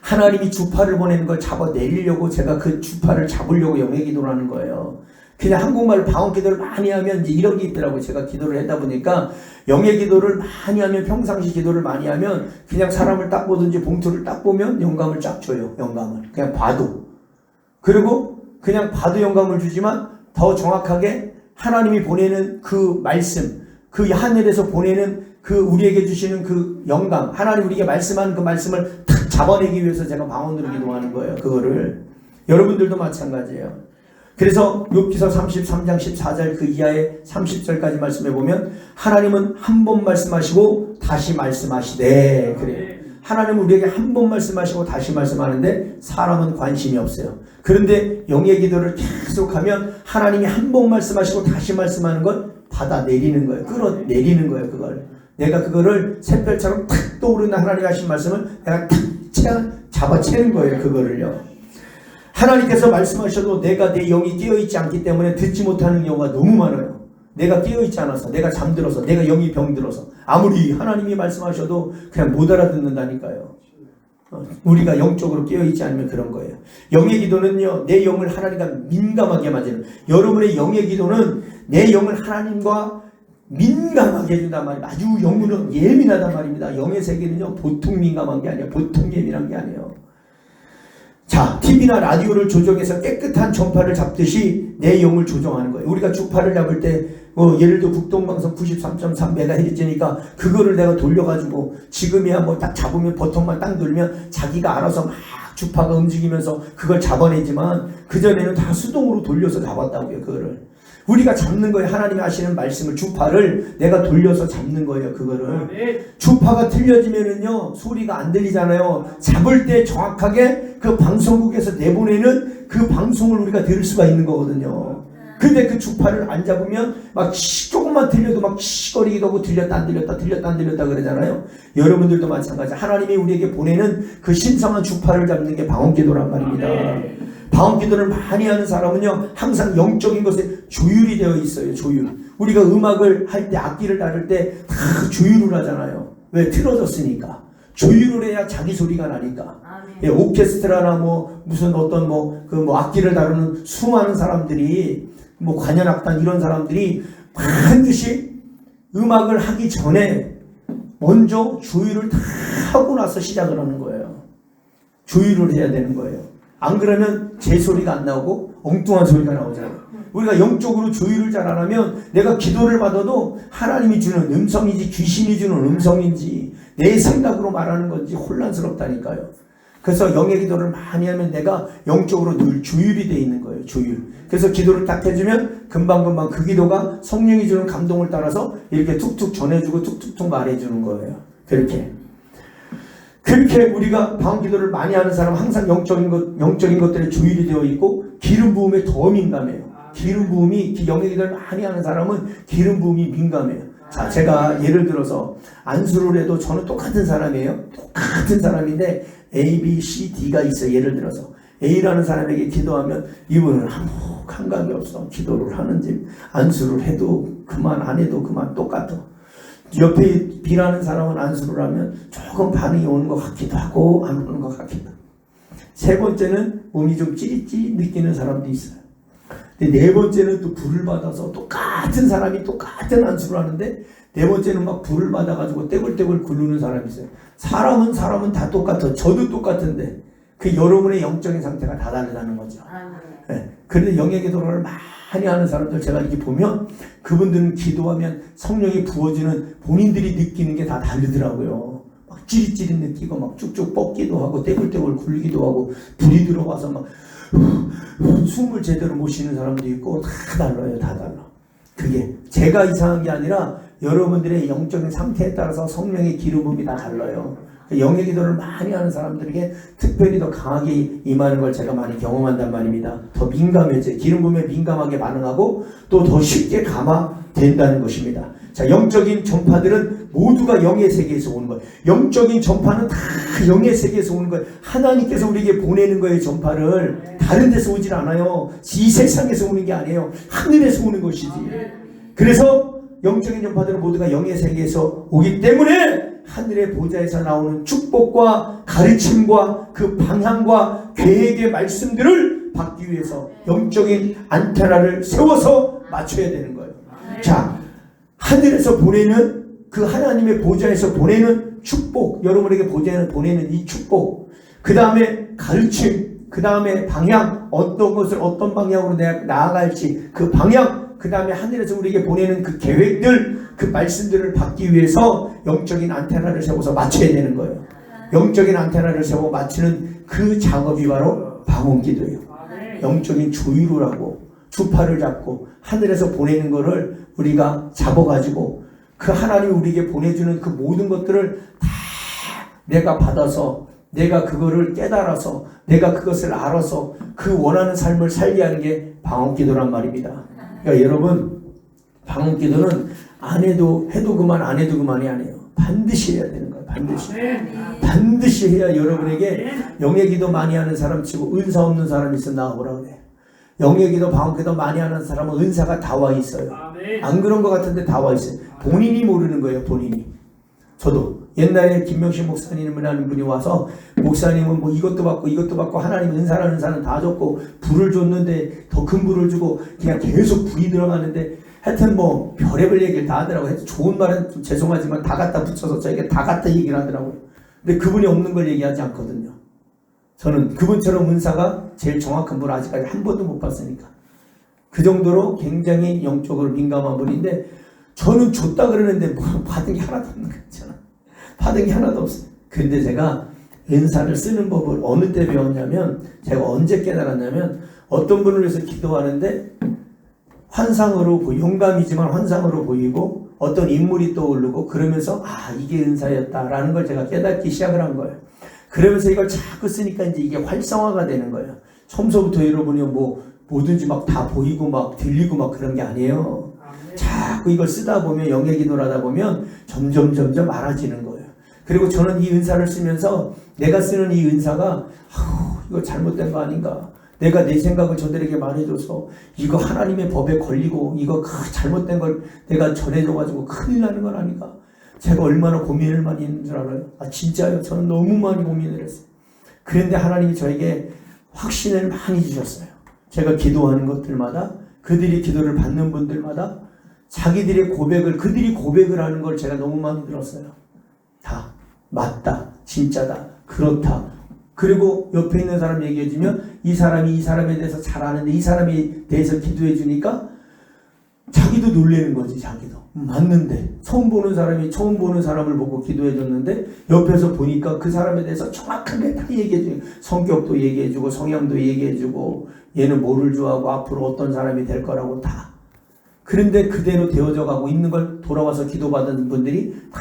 S1: 하나님이 주파를 보내는 걸 잡아내리려고 제가 그 주파를 잡으려고 영의 기도를 하는 거예요. 그냥 한국말 방언 기도를 많이 하면 이제 이런 게 있더라고요. 제가 기도를 하다 보니까 영의 기도를 많이 하면, 평상시 기도를 많이 하면 그냥 사람을 딱 보든지 봉투를 딱 보면 영감을 쫙 줘요. 영감을 그냥 봐도. 그리고 그냥 봐도 영감을 주지만 더 정확하게 하나님이 보내는 그 말씀, 그 하늘에서 보내는 그 우리에게 주시는 그 영감, 하나님 우리에게 말씀하는 그 말씀을 탁 잡아내기 위해서 제가 방언으로 기도하는 거예요. 그거를. 여러분들도 마찬가지예요. 그래서 욥기서 33장 14절 그 이하의 30절까지 말씀해 보면 하나님은 한 번 말씀하시고 다시 말씀하시되, 그래요. 하나님은 우리에게 한 번 말씀하시고 다시 말씀하는데 사람은 관심이 없어요. 그런데 영의 기도를 계속하면 하나님이 한 번 말씀하시고 다시 말씀하는 걸 받아내리는 거예요. 끌어내리는 거예요. 그걸 내가 그거를 샛별처럼 탁 떠오르는 하나님 하신 말씀을 내가 탁 잡아채는 거예요. 그거를요. 하나님께서 말씀하셔도 내가 내 영이 깨어있지 않기 때문에 듣지 못하는 경우가 너무 많아요. 내가 깨어있지 않아서, 내가 잠들어서, 내가 영이 병들어서 아무리 하나님이 말씀하셔도 그냥 못 알아듣는다니까요. 우리가 영적으로 깨어있지 않으면 그런 거예요. 영의 기도는요, 내 영을 하나님과 민감하게 만드는, 여러분의 영의 기도는 내 영을 하나님과 민감하게 해준단 말입니다. 아주 영은 예민하단 말입니다. 영의 세계는요, 보통 민감한 게 아니에요. 보통 예민한 게 아니에요. 자, TV나 라디오를 조정해서 깨끗한 전파를 잡듯이 내 영을 조정하는 거예요. 우리가 주파를 잡을 때 예를 들어 국동방송 93.3MHz니까 그거를 내가 돌려가지고 지금이야 뭐 딱 잡으면 버튼만 딱 누르면 자기가 알아서 막 주파가 움직이면서 그걸 잡아내지만 그전에는 다 수동으로 돌려서 잡았다고요. 그거를 우리가 잡는 거예요. 하나님이 하시는 말씀을, 주파를 내가 돌려서 잡는 거예요. 그거를. 주파가 틀려지면은요 소리가 안 들리잖아요. 잡을 때 정확하게 그 방송국에서 내보내는 그 방송을 우리가 들을 수가 있는 거거든요. 근데 그 주파를 안 잡으면 막 조금만 들려도 막 시거리기도 하고 들렸다 안 들렸다 들렸다 안 들렸다 그러잖아요. 여러분들도 마찬가지. 하나님이 우리에게 보내는 그 신성한 주파를 잡는 게 방언기도란 말입니다. 방언기도를 많이 하는 사람은요 항상 영적인 것에 조율이 되어 있어요. 조율. 우리가 음악을 할 때, 악기를 다룰 때 다 조율을 하잖아요. 왜? 틀어졌으니까. 조율을 해야 자기 소리가 나니까. 예, 오케스트라나 무슨 어떤 악기를 다루는 수많은 사람들이 관현악단 이런 사람들이 반드시 음악을 하기 전에 먼저 조율을 다 하고 나서 시작을 하는 거예요. 조율을 해야 되는 거예요. 안 그러면 제 소리가 안 나오고 엉뚱한 소리가 나오잖아요. 우리가 영적으로 조율을 잘 안 하면 내가 기도를 받아도 하나님이 주는 음성인지 귀신이 주는 음성인지 내 생각으로 말하는 건지 혼란스럽다니까요. 그래서 영의 기도를 많이 하면 내가 영적으로 늘 조율이 되어 있는 거예요. 조율. 그래서 기도를 딱 해주면 금방금방 그 기도가 성령이 주는 감동을 따라서 이렇게 툭툭 전해주고 툭툭툭 말해주는 거예요. 그렇게 우리가 방언 기도를 많이 하는 사람은 항상 영적인 것들에 조율이 되어 있고 기름 부음에 더 민감해요. 기름 부음이, 영의 기도를 많이 하는 사람은 기름 부음이 민감해요. 자, 제가 예를 들어서 안수를 해도 저는 똑같은 사람이에요. 똑같은 사람인데 A, B, C, D가 있어요. 예를 들어서 A라는 사람에게 기도하면 이분은 아무 감각이 없어. 기도를 하는지 안수를 해도 그만, 안 해도 그만, 똑같아. 옆에 B라는 사람은 안수를 하면 조금 반응이 오는 것 같기도 하고 안 오는 것 같기도 하고. 세 번째는 몸이 좀 찌릿찌릿 느끼는 사람도 있어요. 근데 네 번째는 또 불을 받아서 똑같은 사람이 똑같은 안수를 하는데 네 번째는 막 불을 받아가지고 떼굴떼굴 굴르는 사람이 있어요. 사람은 다 똑같아. 저도 똑같은데 그 여러분의 영적인 상태가 다 다르다는 거죠. 네. 그런데 영의 기도를 많이 하는 사람들 제가 이렇게 보면 그분들은 기도하면 성령이 부어지는 본인들이 느끼는 게 다 다르더라고요. 막 찌릿찌릿 느끼고 막 쭉쭉 뻗기도 하고 떼굴떼굴 굴리기도 하고 불이 들어와서 막 숨을 제대로 못 쉬는 사람도 있고 다 달라요. 다 달라. 그게 제가 이상한 게 아니라 여러분들의 영적인 상태에 따라서 성령의 기름 부음이 다 달라요. 영의 기도를 많이 하는 사람들에게 특별히 더 강하게 임하는 걸 제가 많이 경험한단 말입니다. 더 민감해져요. 기름 부음에 민감하게 반응하고 또 더 쉽게 감화된다는 것입니다. 자, 영적인 전파들은 모두가 영의 세계에서 오는 거예요. 영적인 전파는 다 영의 세계에서 오는 거예요. 하나님께서 우리에게 보내는 거예요. 전파를 다른 데서 오질 않아요. 이 세상에서 오는 게 아니에요. 하늘에서 오는 것이지. 그래서 영적인 전파들은 모두가 영의 세계에서 오기 때문에 하늘의 보좌에서 나오는 축복과 가르침과 그 방향과 계획의 말씀들을 받기 위해서 영적인 안테나를 세워서 맞춰야 되는 거예요. 자, 하늘에서 보내는 그 하나님의 보좌에서 보내는 축복, 여러분에게 보내는 이 축복, 그 다음에 가르침, 그 다음에 방향, 어떤 것을 어떤 방향으로 내가 나아갈지 그 방향, 그 다음에 하늘에서 우리에게 보내는 그 계획들, 그 말씀들을 받기 위해서 영적인 안테나를 세워서 맞춰야 되는 거예요. 영적인 안테나를 세워 맞추는 그 작업이 바로 방언기도예요. 영적인 조율을 하고 주파를 잡고 하늘에서 보내는 거를 우리가 잡아가지고 그 하나님이 우리에게 보내주는 그 모든 것들을 다 내가 받아서 내가 그거를 깨달아서 내가 그것을 알아서 그 원하는 삶을 살게 하는 게 방언기도란 말입니다. 그러니까 여러분, 방언기도는 안 해도 그만, 안 해도 그만이 아니에요. 반드시 해야 되는 거예요. 반드시 해야 여러분에게 영예기도 많이 하는 사람 치고 은사 없는 사람이 있어 나오라고 그래. 영예기도 방언기도 많이 하는 사람은 은사가 다 와 있어요. 안 그런 것 같은데 다 와 있어요. 본인이 모르는 거예요. 본인이. 저도 옛날에 김명식 목사님이라는 분이 와서 목사님은 뭐 이것도 받고 하나님 은사라는 은사는 다 줬고 불을 줬는데 더 큰 불을 주고 그냥 계속 불이 들어가는데 하여튼 뭐 별의별 얘기를 다 하더라고요. 좋은 말은 좀 죄송하지만 다 갖다 붙여서 저에게 다 갖다 얘기를 하더라고요. 근데 그분이 없는 걸 얘기하지 않거든요. 저는 그분처럼 은사가 제일 정확한 분을 아직까지 한 번도 못 봤으니까. 그 정도로 굉장히 영적으로 민감한 분인데 저는 줬다 그러는데 뭐 받은 게 하나도 없는 거 있잖아. 받은 게 하나도 없어요. 근데 제가 은사를 쓰는 법을 어느 때 배웠냐면 제가 언제 깨달았냐면 어떤 분을 위해서 기도하는데 환상으로 영감이지만 환상으로 보이고 어떤 인물이 떠오르고 그러면서 이게 은사였다라는 걸 제가 깨닫기 시작을 한 거예요. 그러면서 이걸 자꾸 쓰니까 이제 이게 활성화가 되는 거예요. 처음서부터 여러분이 뭐든지 막 다 보이고 막 들리고 막 그런 게 아니에요. 자꾸 이걸 쓰다 보면 영예기도를 하다 보면 점점 알아지는 거예요. 그리고 저는 이 은사를 쓰면서 내가 쓰는 이 은사가 이거 잘못된 거 아닌가, 내가 내 생각을 저들에게 말해줘서 이거 하나님의 법에 걸리고 이거 잘못된 걸 내가 전해줘가지고 큰일 나는 건 아닌가, 제가 얼마나 고민을 많이 했는 줄 알아요. 진짜요. 저는 너무 많이 고민을 했어요. 그런데 하나님이 저에게 확신을 많이 주셨어요. 제가 기도하는 것들마다, 그들이 기도를 받는 분들마다 자기들의 고백을, 그들이 고백을 하는 걸 제가 너무 많이 들었어요. 다 맞다, 진짜다, 그렇다. 그리고 옆에 있는 사람 얘기해주면 이 사람이 이 사람에 대해서 잘 아는데 이 사람에 대해서 기도해주니까 자기도 놀라는 거지. 자기도 맞는데 처음 보는 사람을 보고 기도해줬는데 옆에서 보니까 그 사람에 대해서 정확하게 다 얘기해주고 성격도 얘기해주고 성향도 얘기해주고 얘는 뭐를 좋아하고 앞으로 어떤 사람이 될 거라고 다. 그런데 그대로 되어져 가고 있는 걸 돌아와서 기도받은 분들이 다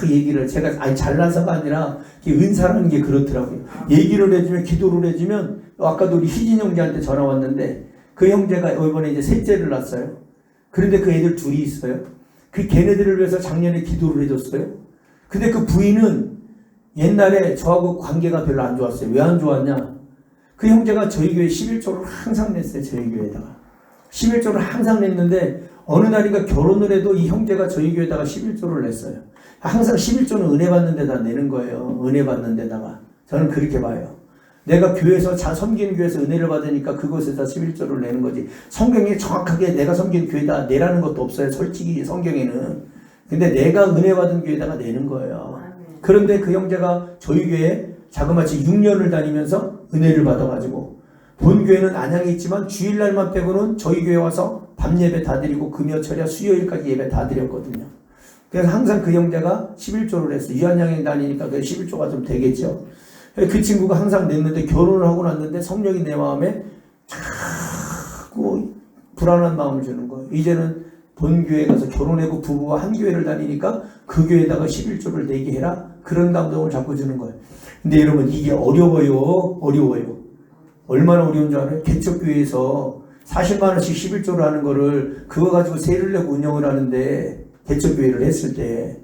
S1: 얘기를, 제가 잘나서가 아니라 은사라는 게 그렇더라고요. 얘기를 해주면, 기도를 해주면, 아까도 우리 희진 형제한테 전화 왔는데 그 형제가 이번에 이제 셋째를 낳았어요. 그런데 그 애들 둘이 있어요. 그 걔네들을 위해서 작년에 기도를 해줬어요. 근데 그 부인은 옛날에 저하고 관계가 별로 안 좋았어요. 왜 안 좋았냐? 그 형제가 저희 교회 11조를 항상 냈어요. 저희 교회에다가 11조를 항상 냈는데 어느 날인가 결혼을 해도 이 형제가 저희 교회에다가 11조를 냈어요. 항상 11조는 은혜 받는 데다 내는 거예요. 은혜 받는 데다가. 저는 그렇게 봐요. 내가 교회에서 섬기는 교회에서 은혜를 받으니까 그곳에다 11조를 내는 거지. 성경에 정확하게 내가 섬기는 교회에다 내라는 것도 없어요. 솔직히 성경에는. 근데 내가 은혜 받은 교회에다가 내는 거예요. 그런데 그 형제가 저희 교회에 자그마치 6년을 다니면서 은혜를 받아가지고 본 교회는 안양에 있지만 주일날만 빼고는 저희 교회 와서 밤 예배 다 드리고 금요철야 수요일까지 예배 다 드렸거든요. 그래서 항상 그 형제가 11조를 했어요. 유한양에 다니니까 그 11조가 좀 되겠죠. 그 친구가 항상 냈는데 결혼을 하고 났는데 성령이 내 마음에 자꾸 불안한 마음을 주는 거예요. 이제는 본 교회 가서 결혼하고 부부가 한 교회를 다니니까 그 교회에다가 11조를 내게 해라. 그런 감동을 자꾸 주는 거예요. 근데 여러분 이게 어려워요. 얼마나 어려운 줄 알아요? 개척교회에서 40만 원씩 11조를 하는 거를 그거 가지고 세를 내고 운영을 하는데 개척교회를 했을 때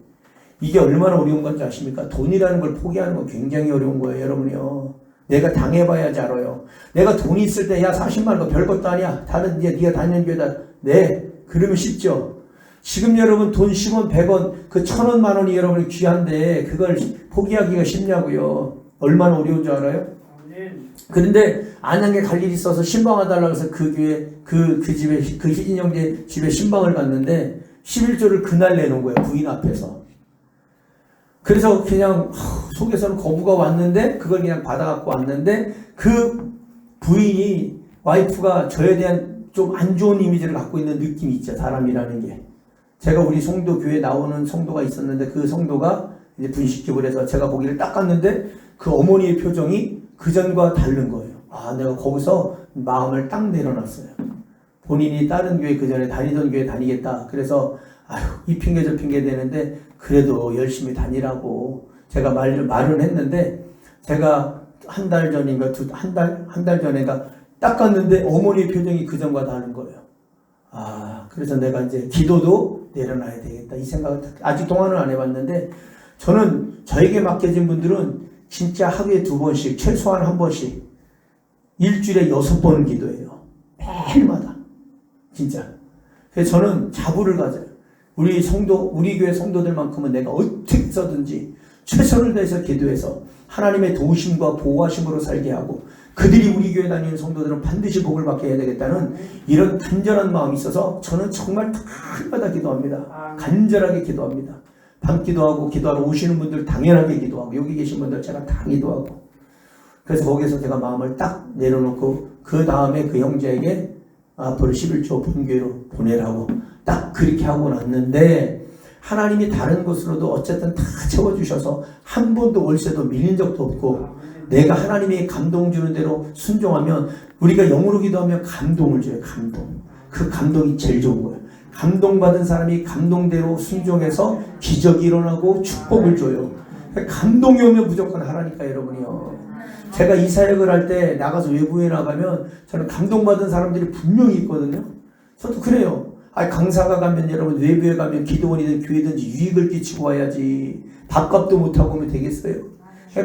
S1: 이게 얼마나 어려운 건지 아십니까? 돈이라는 걸 포기하는 건 굉장히 어려운 거예요. 여러분이요. 내가 당해봐야지 알아요. 내가 돈이 있을 때 40만 원 별것도 아니야. 다른 네가 다니는 교회다. 네. 그러면 쉽죠. 지금 여러분 돈 10원 100원 그 1000원 만 원이 여러분이 귀한데 그걸 포기하기가 쉽냐고요. 얼마나 어려운 줄 알아요? 그런데 안양에 갈 일이 있어서 신방해달라고 해서 그 교회, 그 집에, 그 희진 형제 집에 신방을 갔는데 11조를 그날 내놓은 거예요. 부인 앞에서. 그래서 그냥 속에서는 거부가 왔는데 그걸 그냥 받아갖고 왔는데 그 부인이, 와이프가 저에 대한 좀 안 좋은 이미지를 갖고 있는 느낌이 있죠. 사람이라는 게. 제가 우리 성도 교회에 나오는 성도가 있었는데 그 성도가 이제 분식집을 해서 제가 거기를 딱 갔는데 그 어머니의 표정이 그전과 다른 거예요. 아, 내가 거기서 마음을 딱 내려놨어요. 본인이 다른 교회 그전에 다니던 교회 다니겠다. 그래서 아유, 이 핑계 저 핑계 되는데 그래도 열심히 다니라고 제가 말은 했는데 제가 한 달 전인가 한 달 전인가 딱 갔는데 어머니의 표정이 그전과 다른 거예요. 아, 그래서 내가 이제 기도도 내려놔야 되겠다 이 생각을 아직 동안은 안 해봤는데 저는 저에게 맡겨진 분들은 진짜 하루에 2번씩 최소한 1번씩 일주일에 6번은 기도해요. 매일마다 진짜. 그래서 저는 자부를 가져요. 우리 교회 성도들만큼은 내가 어떻게 해서든지 최선을 다해서 기도해서 하나님의 도우심과 보호하심으로 살게 하고 그들이 우리 교회 다니는 성도들은 반드시 복을 받게 해야 되겠다는 이런 간절한 마음이 있어서 저는 정말 날마다 기도합니다. 간절하게 기도합니다. 밤 기도하고 기도하러 오시는 분들 당연하게 기도하고 여기 계신 분들 제가 다 기도하고 그래서 거기서 제가 마음을 딱 내려놓고 그 다음에 그 형제에게 앞으로 11조 본교회로 보내라고 딱 그렇게 하고 났는데 하나님이 다른 곳으로도 어쨌든 다 채워주셔서 한 번도 월세도 밀린 적도 없고 내가 하나님이 감동 주는 대로 순종하면 우리가 영으로 기도하면 감동을 줘요. 감동. 그 감동이 제일 좋은 거예요. 감동받은 사람이 감동대로 순종해서 기적이 일어나고 축복을 줘요. 감동이 오면 무조건 하라니까 여러분이요. 제가 이 사역을 할 때 나가서 외부에 나가면 저는 감동받은 사람들이 분명히 있거든요. 저도 그래요. 강사가 가면 여러분 외부에 가면 기도원이든 교회든지 유익을 끼치고 와야지 밥값도 못하고 오면 되겠어요.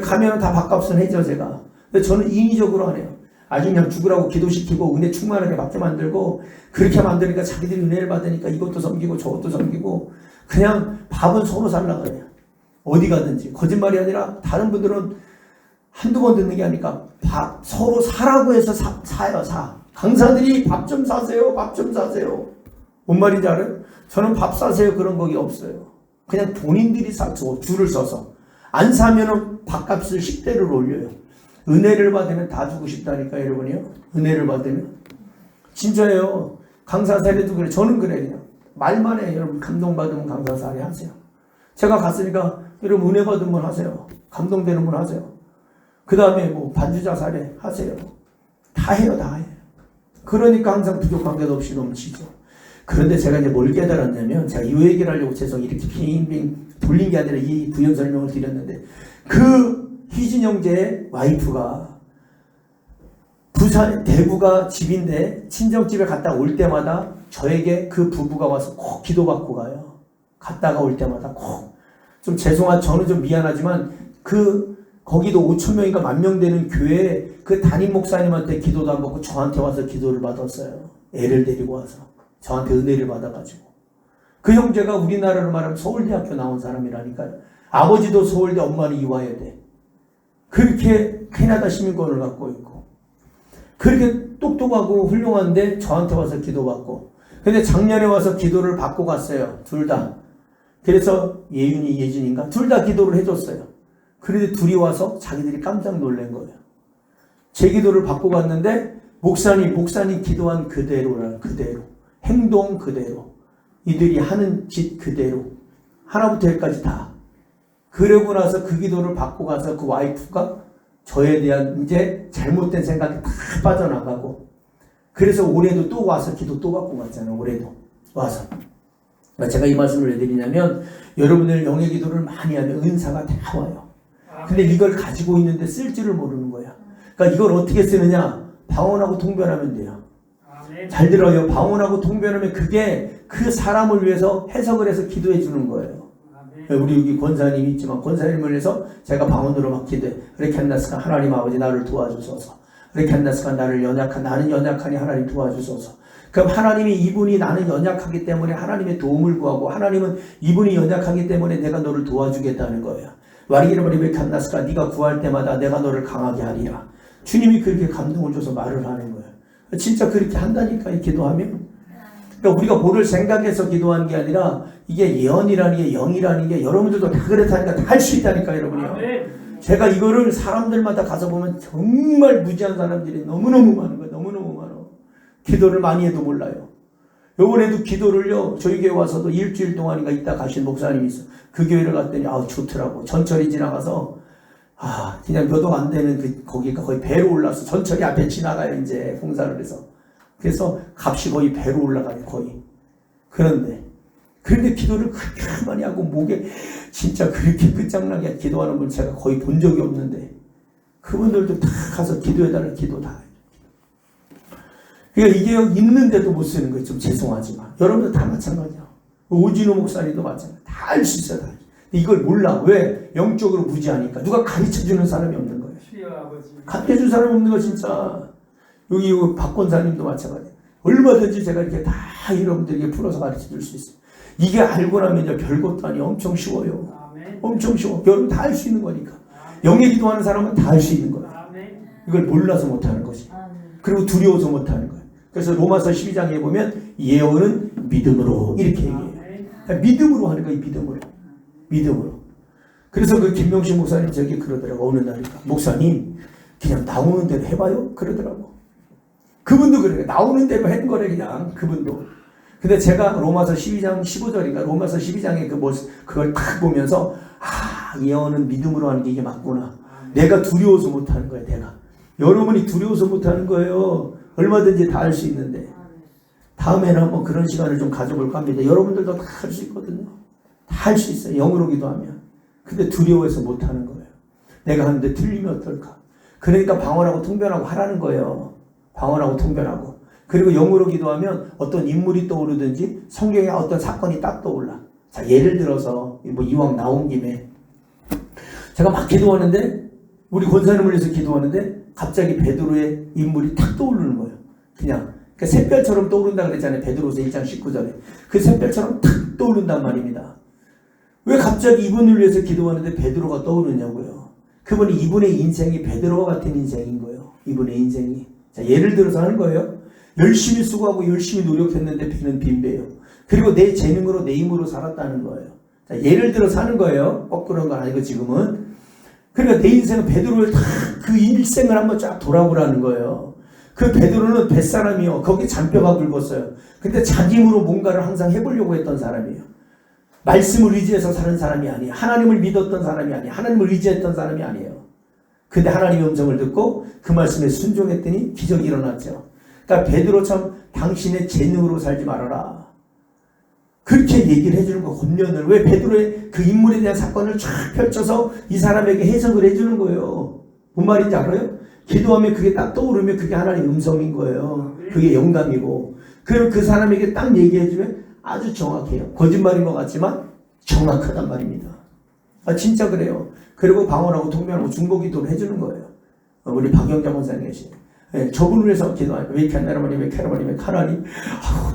S1: 가면 다 밥값은 해줘 제가. 근데 저는 인위적으로 안 해요. 아주 그냥 죽으라고 기도시키고 은혜 충만하게 받게 만들고 그렇게 만드니까 자기들이 은혜를 받으니까 이것도 섬기고 저것도 섬기고 그냥 밥은 서로 살라 그래요. 어디 가든지. 거짓말이 아니라 다른 분들은 한두 번 듣는 게 아니까 밥 서로 사라고 해서 사요. 사. 강사들이 밥 좀 사세요. 밥 좀 사세요. 뭔 말인지 알아요? 저는 밥 사세요 그런 거기 없어요. 그냥 본인들이 사서 줄을 서서 안 사면은 밥값을 10배를 올려요. 은혜를 받으면 다 주고 싶다니까 여러분이요. 은혜를 받으면 진짜예요. 강사 사례도 그래. 저는 그래 그냥 말만 해. 여러분 감동받으면 강사 사례 하세요. 제가 갔으니까 여러분 은혜 받은 분 하세요. 감동되는 분 하세요. 그 다음에 뭐 반주자 사례 하세요. 다 해요. 다 해요. 그러니까 항상 부족한 게 없이 넘치죠. 그런데 제가 이제 뭘 깨달았냐면 제가 이 얘기를 하려고 죄송해요. 이렇게 빙빙 돌린 게 아니라 이 부연 설명을 드렸는데 그 희진 형제의 와이프가 대구가 집인데 친정집에 갔다 올 때마다 저에게 그 부부가 와서 꼭 기도받고 가요. 갔다가 올 때마다 꼭. 좀 저는 좀 미안하지만 거기도 5,000명인가 10,000명 되는 교회에 그 담임 목사님한테 기도도 안 받고 저한테 와서 기도를 받았어요. 애를 데리고 와서. 저한테 은혜를 받아가지고. 그 형제가 우리나라로 말하면 서울대학교 나온 사람이라니까요. 아버지도 서울대, 엄마는 이화여대. 그렇게 캐나다 시민권을 갖고 있고. 그렇게 똑똑하고 훌륭한데 저한테 와서 기도받고. 근데 작년에 와서 기도를 받고 갔어요. 둘 다. 그래서 예윤이, 예진인가? 둘 다 기도를 해줬어요. 그런데 둘이 와서 자기들이 깜짝 놀란 거예요. 제 기도를 받고 갔는데 목사님 기도한 그대로. 행동 그대로. 이들이 하는 짓 그대로. 하나부터 열까지 다. 그러고 나서 그 기도를 받고 가서 그 와이프가 저에 대한 이제 잘못된 생각이 다 빠져나가고 그래서 올해도 또 와서 기도 또 받고 갔잖아요. 올해도 와서. 제가 이 말씀을 왜 드리냐면 여러분들 영의 기도를 많이 하면 은사가 다 와요. 근데 이걸 가지고 있는데 쓸 줄을 모르는 거야. 그러니까 이걸 어떻게 쓰느냐? 방언하고 통변하면 돼요. 잘 들어요. 방언하고 통변하면 그게 그 사람을 위해서 해석을 해서 기도해 주는 거예요. 우리 여기 권사님이 있지만 권사님을 위해서 제가 방언으로 막 기도해. 레켄나스가 하나님 아버지 나를 도와주소서. 레켄나스가 나는 연약하니 하나님 도와주소서. 그럼 하나님이 이분이 나는 연약하기 때문에 하나님의 도움을 구하고 하나님은 이분이 연약하기 때문에 내가 너를 도와주겠다는 거예요. 와리기르바리베 칸나스가 네가 구할 때마다 내가 너를 강하게 하리라. 주님이 그렇게 감동을 줘서 말을 하는 거예요. 진짜 그렇게 한다니까, 이 기도하면. 그러니까 우리가 뭐를 생각해서 기도하는 게 아니라 이게 예언이라는 게, 영이라는 게 여러분들도 다 그렇다니까 다 할 수 있다니까, 여러분이요. 제가 이거를 사람들마다 가서 보면 정말 무지한 사람들이 너무너무 많은 거예요. 너무너무 많아. 기도를 많이 해도 몰라요. 요번에도 기도를요, 저희 교회 와서도 일주일 동안인가 있다 가신 목사님이 있어. 그 교회를 갔더니 좋더라고. 전철이 지나가서 그냥 몇 억 안 되는 거기가 거의 배로 올라서 전철이 앞에 지나가요. 이제 봉사를 해서. 그래서 값이 거의 배로 올라가요. 거의. 그런데 기도를 그렇게 많이 하고 목에 진짜 그렇게 끝장나게 기도하는 분 제가 거의 본 적이 없는데 그분들도 다 가서 기도해달라는 기도 다 해요. 그러니까 이게 있는데도 못 쓰는 거예요. 좀 죄송하지만 여러분들 다 마찬가지야. 오진호 목사님도 마찬가지야. 다 할 수 있어요. 다. 이걸 몰라. 왜? 영적으로 무지하니까. 누가 가르쳐주는 사람이 없는 거예요. 가르쳐주는 사람이 없는 거 진짜. 여기 박 권사님도 마찬가지야. 얼마든지 제가 이렇게 다 여러분들에게 풀어서 가르쳐줄 수 있어요. 이게 알고 나면 이제 별것도 아니에요. 엄청 쉬워요. 엄청 쉬워. 여러분 다 할 수 있는 거니까. 영에 기도하는 사람은 다 할 수 있는 거예요. 이걸 몰라서 못하는 거지. 그리고 두려워서 못하는 거예요. 그래서 로마서 12장에 보면 예언은 믿음으로 이렇게 얘기해요. 믿음으로 하는 거예요. 믿음으로. 그래서 그 김명식 목사님 저기 그러더라고. 어느 날이니까 목사님 그냥 나오는 대로 해봐요. 그러더라고. 그분도 그래요. 나오는 대로 한 거래 그냥 그분도. 근데 제가 로마서 12장 15절인가 로마서 12장에 그걸 딱 보면서 예언은 믿음으로 하는 게 이게 맞구나. 내가 두려워서 못하는 거야. 내가. 여러분이 두려워서 못하는 거예요. 얼마든지 다 할 수 있는데. 다음에는 한번 그런 시간을 좀 가져볼까 합니다. 여러분들도 다 할 수 있거든요. 다 할 수 있어요. 영으로 기도하면. 근데 두려워해서 못하는 거예요. 내가 하는데 틀리면 어떨까. 그러니까 방언하고 통변하고 하라는 거예요. 방언하고 통변하고. 그리고 영으로 기도하면 어떤 인물이 떠오르든지 성경에 어떤 사건이 딱 떠올라. 자, 예를 들어서 이왕 나온 김에 제가 막 기도하는데 우리 권사님을 위해서 기도하는데 갑자기 베드로의 인물이 탁 떠오르는 거예요. 그냥 샛별처럼 떠오른다 그랬잖아요. 베드로서 1장 19절에. 그 샛별처럼 탁 떠오른단 말입니다. 왜 갑자기 이분을 위해서 기도하는데 베드로가 떠오르냐고요. 그분이 이분의 인생이 베드로와 같은 인생인 거예요. 이분의 인생이. 자, 예를 들어서 하는 거예요. 열심히 수고하고 열심히 노력했는데 배는 빈배예요. 그리고 내 재능으로 내 힘으로 살았다는 거예요. 자, 예를 들어서 하는 거예요. 꼭 그런 건 아니고 지금은. 그러니까 내 인생은 베드로를 다 그 일생을 한번 쫙 돌아보라는 거예요. 그 베드로는 뱃사람이요. 거기 잔뼈가 굵었어요. 근데 자기 힘으로 뭔가를 항상 해보려고 했던 사람이에요. 말씀을 의지해서 사는 사람이 아니에요. 하나님을 믿었던 사람이 아니에요. 하나님을 의지했던 사람이 아니에요. 근데 하나님의 음성을 듣고 그 말씀에 순종했더니 기적이 일어났죠. 그러니까 베드로처럼 당신의 재능으로 살지 말아라. 그렇게 얘기를 해주는 거, 권면을. 왜 베드로의 그 인물에 대한 사건을 쫙 펼쳐서 이 사람에게 해석을 해주는 거예요. 뭔 말인지 알아요? 기도하면 그게 딱 떠오르면 그게 하나님의 음성인 거예요. 그게 영감이고. 그럼 그 사람에게 딱 얘기해주면 아주 정확해요. 거짓말인 것 같지만 정확하단 말입니다. 진짜 그래요. 그리고 방언하고 통변하고 중보기도를 해주는 거예요. 우리 박영자 원사님 계시네요. 네, 저분을 위해서 기도하니까 왜 이렇게 하나님, 왜 이렇게 하나님, 하나님,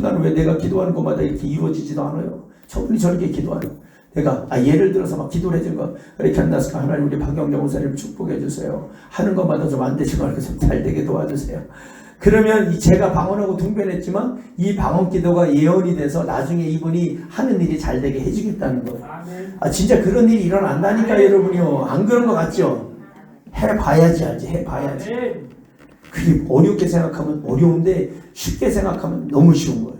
S1: 나는 왜 내가 기도하는 것마다 이렇게 이루어지지도 않아요. 저분이 저렇게 기도하는. 내가 예를 들어서 막 기도를 해준 거 이렇게 한다스까 하나님 우리 박영자 원사님 축복해 주세요. 하는 것마다 좀 안 되지 말고 좀 잘 되게 도와주세요. 그러면 제가 방언하고 통변했지만 이 방언 기도가 예언이 돼서 나중에 이분이 하는 일이 잘 되게 해주겠다는 거예요. 진짜 그런 일이 일어난다니까 여러분이요. 안 그런 것 같죠? 해봐야지 알지. 해봐야지. 그게 어렵게 생각하면 어려운데 쉽게 생각하면 너무 쉬운 거예요.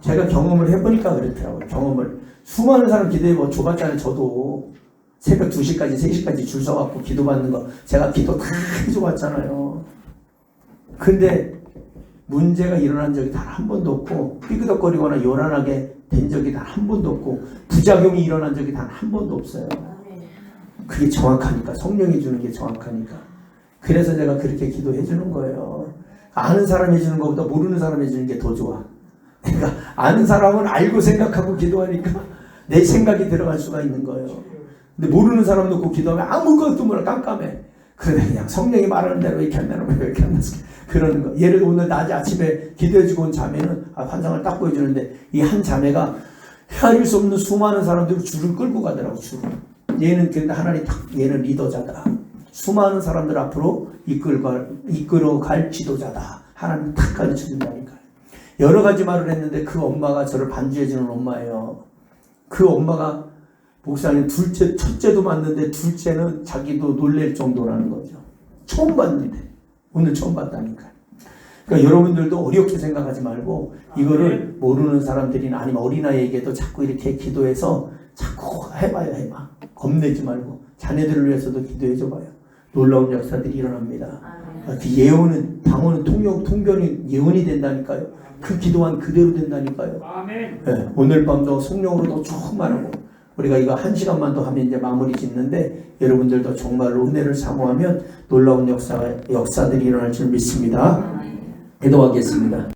S1: 제가 경험을 해보니까 그렇더라고요. 경험을. 수많은 사람 기도해 줘봤잖아요. 저도 새벽 2시까지 3시까지 줄 서갖고 기도받는 거 제가 기도 다 해줘봤잖아요. 근데 문제가 일어난 적이 단 한 번도 없고 삐그덕거리거나 요란하게 된 적이 단 한 번도 없고 부작용이 일어난 적이 단 한 번도 없어요. 그게 정확하니까. 성령이 주는 게 정확하니까. 그래서 제가 그렇게 기도해 주는 거예요. 아는 사람 해주는 것보다 모르는 사람 해주는 게 더 좋아. 그러니까 아는 사람은 알고 생각하고 기도하니까 내 생각이 들어갈 수가 있는 거예요. 근데 모르는 사람 놓고 기도하면 아무것도 몰라. 깜깜해. 그래 그냥 성령이 말하는 대로 이렇게 한다는 거예요. 이렇게 한다. 그러는 거. 예를 들어 오늘 낮에 아침에 기도해주고 온 자매는 환상을 딱 보여주는데 이 한 자매가 헤아릴 수 없는 수많은 사람들이 줄을 끌고 가더라고. 줄을. 얘는 근데 하나님 딱 얘는 리더자다. 수많은 사람들 앞으로 이끌어갈 지도자다. 하나님 탁 가르쳐준다니까요. 여러 가지 말을 했는데 그 엄마가 저를 반주해주는 엄마예요. 그 엄마가 목사님 첫째도 맞는데 둘째는 자기도 놀랄 정도라는 거죠. 처음 봤는데 오늘 처음 봤다니까요. 그러니까 여러분들도 어렵게 생각하지 말고 이거를 모르는 사람들이나 아니면 어린아이에게도 자꾸 이렇게 기도해서 자꾸 해봐. 겁내지 말고 자녀들을 위해서도 기도해줘봐요. 놀라운 역사들이 일어납니다. 그 예언은 방언은 통변이 예언이 된다니까요. 그 기도한 그대로 된다니까요. 네, 오늘 밤도 성령으로도 충만하고 우리가 이거 1시간만 더 하면 이제 마무리 짓는데 여러분들도 정말로 은혜를 사모하면 놀라운 역사들이 일어날 줄 믿습니다. 기도하겠습니다.